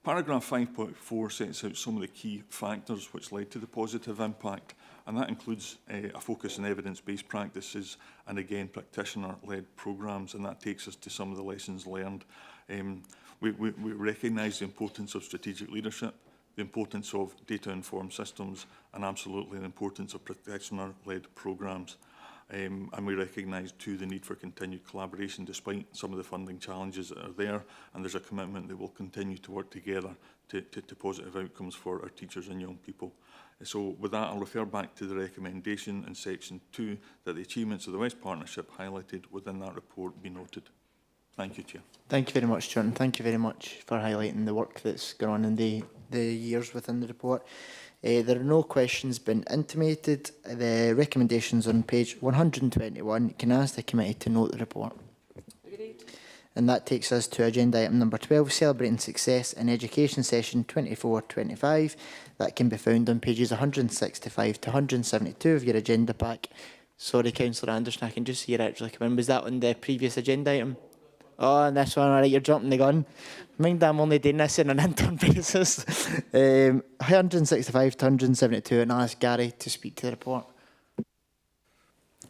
Paragraph 5.4 sets out some of the key factors which led to the positive impact, and that includes a focus on evidence-based practices and, again, practitioner-led programmes, and that takes us to some of the lessons learned. We recognise the importance of strategic leadership, the importance of data-informed systems, and absolutely the importance of practitioner-led programmes. And we recognise too the need for continued collaboration despite some of the funding challenges that are there, and there's a commitment that we'll continue to work together to positive outcomes for our teachers and young people. So with that, I'll refer back to the recommendation in section 2 that the achievements of the West Partnership highlighted within that report be noted. Thank you, Chair. Thank you very much, Stuart, and thank you very much for highlighting the work that's gone on in the years within the report. There are no questions been intimated. The recommendations on page 121. Can I ask the committee to note the report? Agreed. And that takes us to agenda item number 12, Celebrating Success in Education Session 24-25. That can be found on pages 165 to 172 of your agenda pack. Sorry, Councillor Anderson, I can just see you actually come in. Was that on the previous agenda item? Oh, and this one, all right, you're jumping the gun. Mind I'm only doing this on an interim basis. 165 to 172, and I'll ask Gary to speak to the report.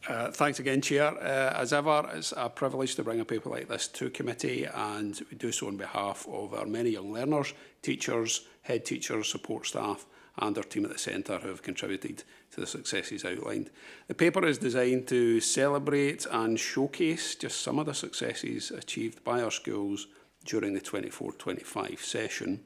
Thanks again, Chair. As ever, it's a privilege to bring a paper like this to committee, and we do so on behalf of our many young learners, teachers, head teachers, support staff, and our team at the centre who have contributed to the successes outlined. The paper is designed to celebrate and showcase just some of the successes achieved by our schools during the 24-25 session.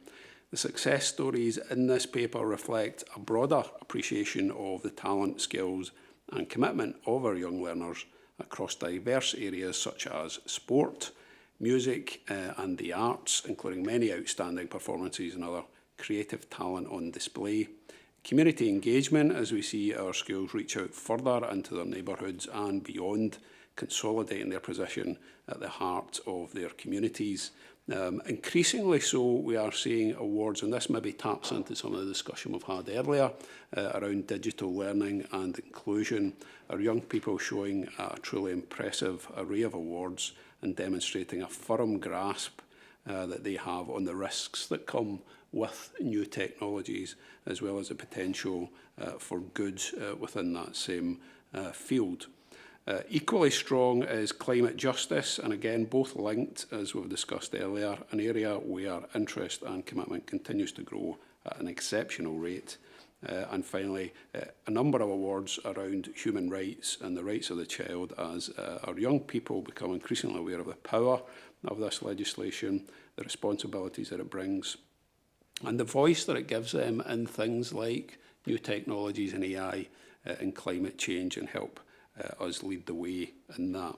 The success stories in this paper reflect a broader appreciation of the talent, skills and commitment of our young learners across diverse areas such as sport, music and the arts, including many outstanding performances and other creative talent on display. Community engagement, as we see our schools reach out further into their neighbourhoods and beyond, consolidating their position at the heart of their communities. Increasingly so, we are seeing awards, and this maybe taps into some of the discussion we've had earlier around digital learning and inclusion. Our young people showing a truly impressive array of awards and demonstrating a firm grasp that they have on the risks that come with new technologies, as well as the potential for good within that same field. Equally strong is climate justice, and again, both linked, as we've discussed earlier, an area where interest and commitment continues to grow at an exceptional rate. And finally, a number of awards around human rights and the rights of the child as our young people become increasingly aware of the power of this legislation, the responsibilities that it brings, and the voice that it gives them in things like new technologies and AI and climate change, and help us lead the way in that.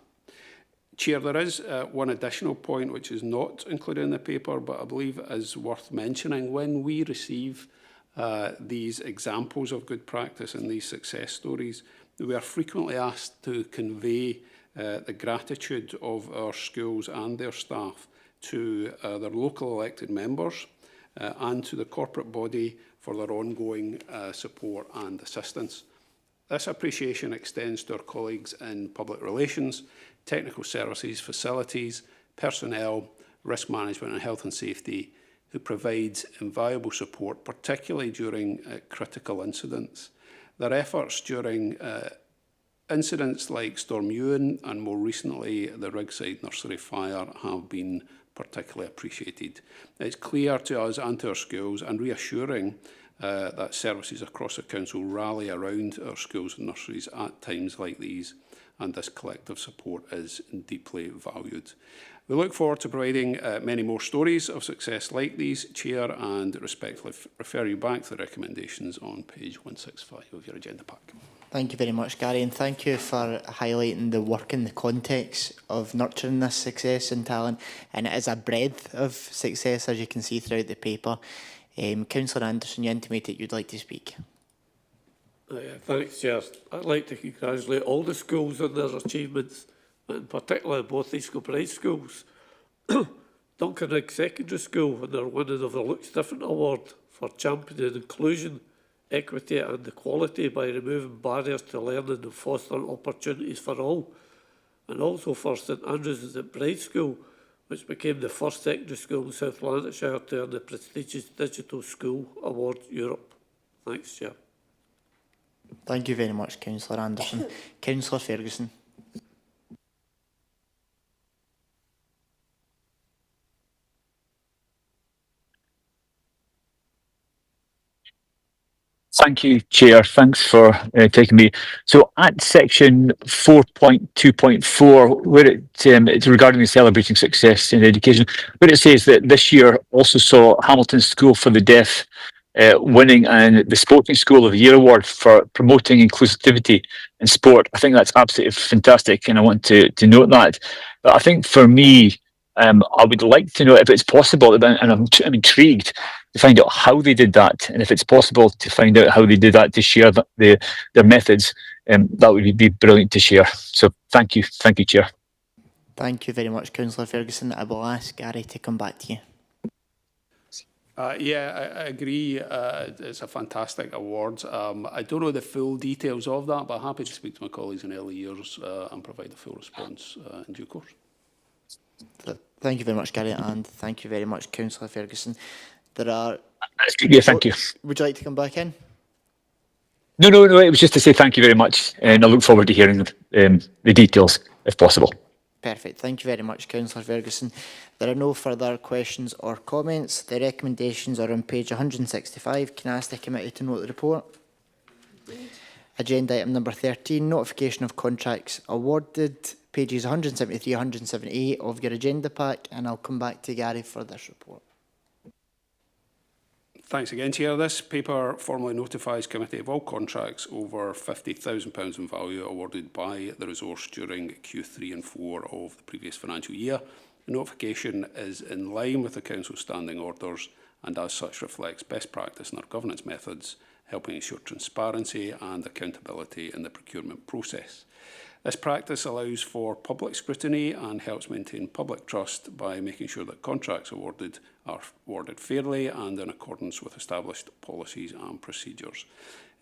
Chair, there is one additional point which is not included in the paper, but I believe is worth mentioning. When we receive these examples of good practice and these success stories, we are frequently asked to convey the gratitude of our schools and their staff to their local elected members and to the corporate body for their ongoing support and assistance. This appreciation extends to our colleagues in public relations, technical services, facilities, personnel, risk management and health and safety, who provide invaluable support, particularly during critical incidents. Their efforts during incidents like Storm Ewan and more recently the Rigside Nursery fire have been particularly appreciated. It's clear to us and to our schools and reassuring that services across the Council rally around our schools and nurseries at times like these, and this collective support is deeply valued. We look forward to providing many more stories of success like these, Chair, and respectfully refer you back to the recommendations on page 165 of your agenda pack. Thank you very much, Gary, and thank you for highlighting the work in the context of nurturing this success and talent. And it is a breadth of success, as you can see throughout the paper. Councillor Anderson, you intimated you'd like to speak. Thanks, Chair. I'd like to congratulate all the schools on their achievements, and particularly both Eastcote Bride schools. Dunkerque Secondary School and their winning of the Looks Different Award for championing inclusion, equity and equality by removing barriers to learning and fostering opportunities for all. And also for St Andrews and St Bride School, which became the first secondary school in South Lanarkshire to earn the prestigious Digital School Award Europe. Thanks, Chair. Thank you very much, Councillor Anderson. Councillor Ferguson. Thank you, Chair. Thanks for taking me. So at section 4.2.4, where it's regarding the celebrating success in education, where it says that this year also saw Hamilton School for the Deaf winning and the Sporting School of the Year award for promoting inclusivity in sport. I think that's absolutely fantastic, and I want to note that. But I think for me, I would like to know if it's possible, and I'm intrigued to find out how they did that, and if it's possible to find out how they did that, to share their methods, that would be brilliant to share. So thank you, Chair. Thank you very much, Councillor Ferguson. I will ask Gary to come back to you. Yeah, I agree. It's a fantastic award. I don't know the full details of that, but I'm happy to speak to my colleagues in early years and provide a full response in due course. Thank you very much, Gary, and thank you very much, Councillor Ferguson. There are... Yeah, thank you. Would you like to come back in? No, it was just to say thank you very much, and I look forward to hearing the details, if possible. Perfect. Thank you very much, Councillor Ferguson. There are no further questions or comments. The recommendations are on page 165. Can I ask the committee to note the report? Agenda item number 13, notification of contracts awarded. pages 173, 178 of your agenda pack, and I'll come back to Gary for this report. Thanks again, Chair. This paper formally notifies committee of all contracts over £50,000 in value awarded by the resource during Q3 and 4 of the previous financial year. The notification is in line with the Council's standing orders and as such reflects best practice in our governance methods, helping ensure transparency and accountability in the procurement process. This practice allows for public scrutiny and helps maintain public trust by making sure that contracts awarded are awarded fairly and in accordance with established policies and procedures.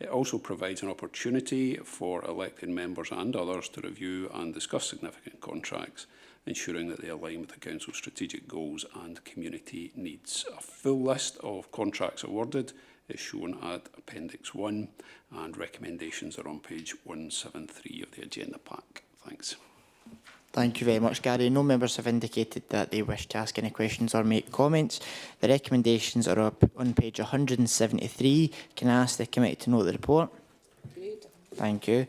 It also provides an opportunity for elected members and others to review and discuss significant contracts, ensuring that they align with the Council's strategic goals and community needs. A full list of contracts awarded is shown at Appendix 1 and recommendations are on page 173 of the agenda pack. Thanks. Thank you very much, Gary. No members have indicated that they wish to ask any questions or make comments. The recommendations are up on page 173. Can I ask the committee to note the report? Good. Thank you.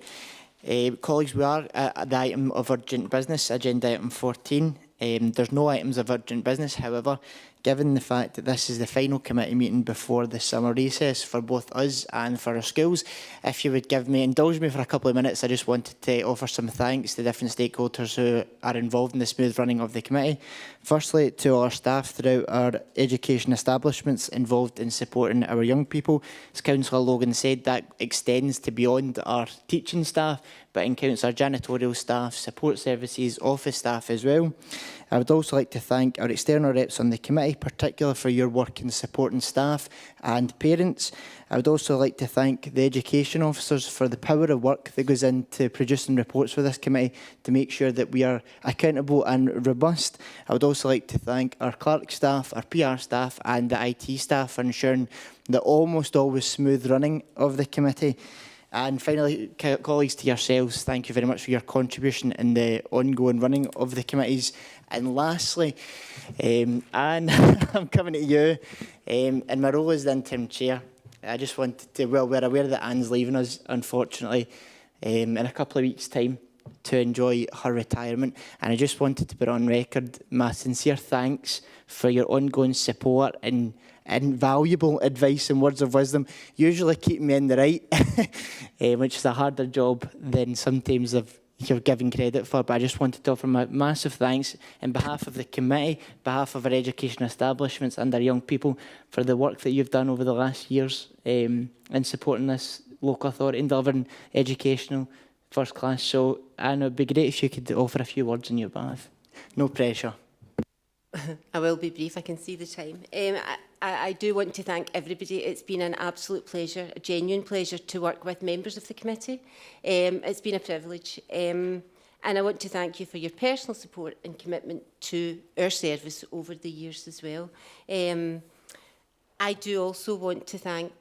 Colleagues, we are at the item of urgent business, agenda item 14. There's no items of urgent business, however, given the fact that this is the final committee meeting before the summer recess for both us and for our schools, if you would indulge me for a couple of minutes, I just wanted to offer some thanks to different stakeholders who are involved in the smooth running of the committee. Firstly, to our staff throughout our education establishments involved in supporting our young people. As Councillor Logan said, that extends to beyond our teaching staff, but includes our janitorial staff, support services, office staff as well. I would also like to thank our external reps on the committee, particularly for your work in supporting staff and parents. I would also like to thank the education officers for the power of work that goes into producing reports for this committee to make sure that we are accountable and robust. I would also like to thank our clerk staff, our PR staff and the IT staff for ensuring the almost always smooth running of the committee. And finally, colleagues, to yourselves, thank you very much for your contribution in the ongoing running of the committees. And lastly, Anne, I'm coming to you. In my role as the interim chair, I just wanted to, well, we're aware that Anne's leaving us, unfortunately, in a couple of weeks' time to enjoy her retirement. And I just wanted to put on record my sincere thanks for your ongoing support and invaluable advice and words of wisdom, usually keeping me in the right, which is a harder job than sometimes you're given credit for. But I just wanted to offer my massive thanks on behalf of the committee, behalf of our education establishments and our young people for the work that you've done over the last years in supporting this local authority and delivering educational first class. So, Anne, it would be great if you could offer a few words on your behalf. No pressure. I will be brief, I can see the time. I do want to thank everybody. It's been an absolute pleasure, a genuine pleasure to work with members of the committee. It's been a privilege. And I want to thank you for your personal support and commitment to our service over the years as well. I do also want to thank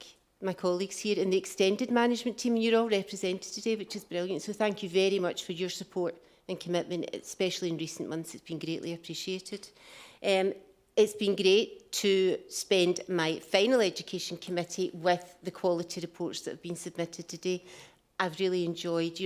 my colleagues here in the extended management team. You're all represented today, which is brilliant. So thank you very much for your support and commitment, especially in recent months. It's been greatly appreciated. It's been great to spend my final education committee with the quality reports that have been submitted today. I've really enjoyed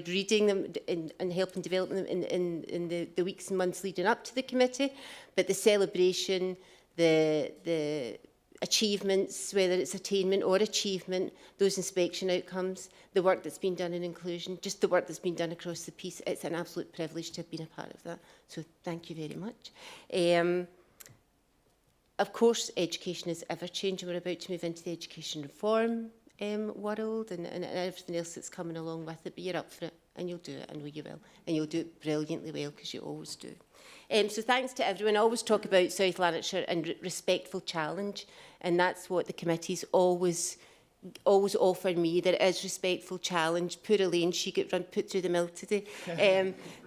reading them and helping develop them in the weeks and months leading up to the committee. But the celebration, the achievements, whether it's attainment or achievement, those inspection outcomes, the work that's been done in inclusion, just the work that's been done across the piece, it's an absolute privilege to have been a part of that. So thank you very much. Of course, education is ever-changing. We're about to move into the education reform world and everything else that's coming along with it, but you're up for it and you'll do it, and you will. And you'll do it brilliantly well, because you always do. So thanks to everyone. I always talk about South Lanarkshire and respectful challenge, and that's what the committees always offer me. There is respectful challenge. Poor Elaine, she got put through the mill today.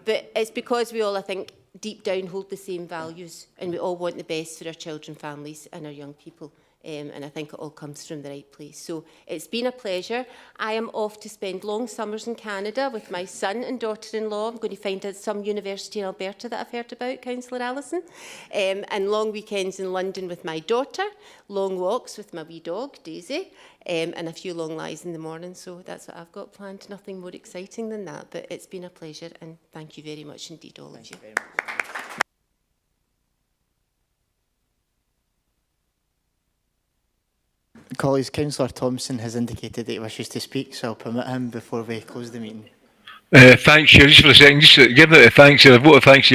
But it's because we all, I think, deep down hold the same values, and we all want the best for our children, families and our young people. and I think it all comes from the right place. So it's been a pleasure. I am off to spend long summers in Canada with my son and daughter-in-law. I'm going to find out some university in Alberta that I've heard about, Councillor Allison, and long weekends in London with my daughter, long walks with my wee dog, Daisy, and a few long lies in the morning. So that's what I've got planned. Nothing more exciting than that, but it's been a pleasure, and thank you very much indeed, all of you. Colleagues, Councillor Thompson has indicated that he wishes to speak, so I'll permit him before we close the meeting. Thanks, Chair. Just for a second, just give it a thanks, a vote of thanks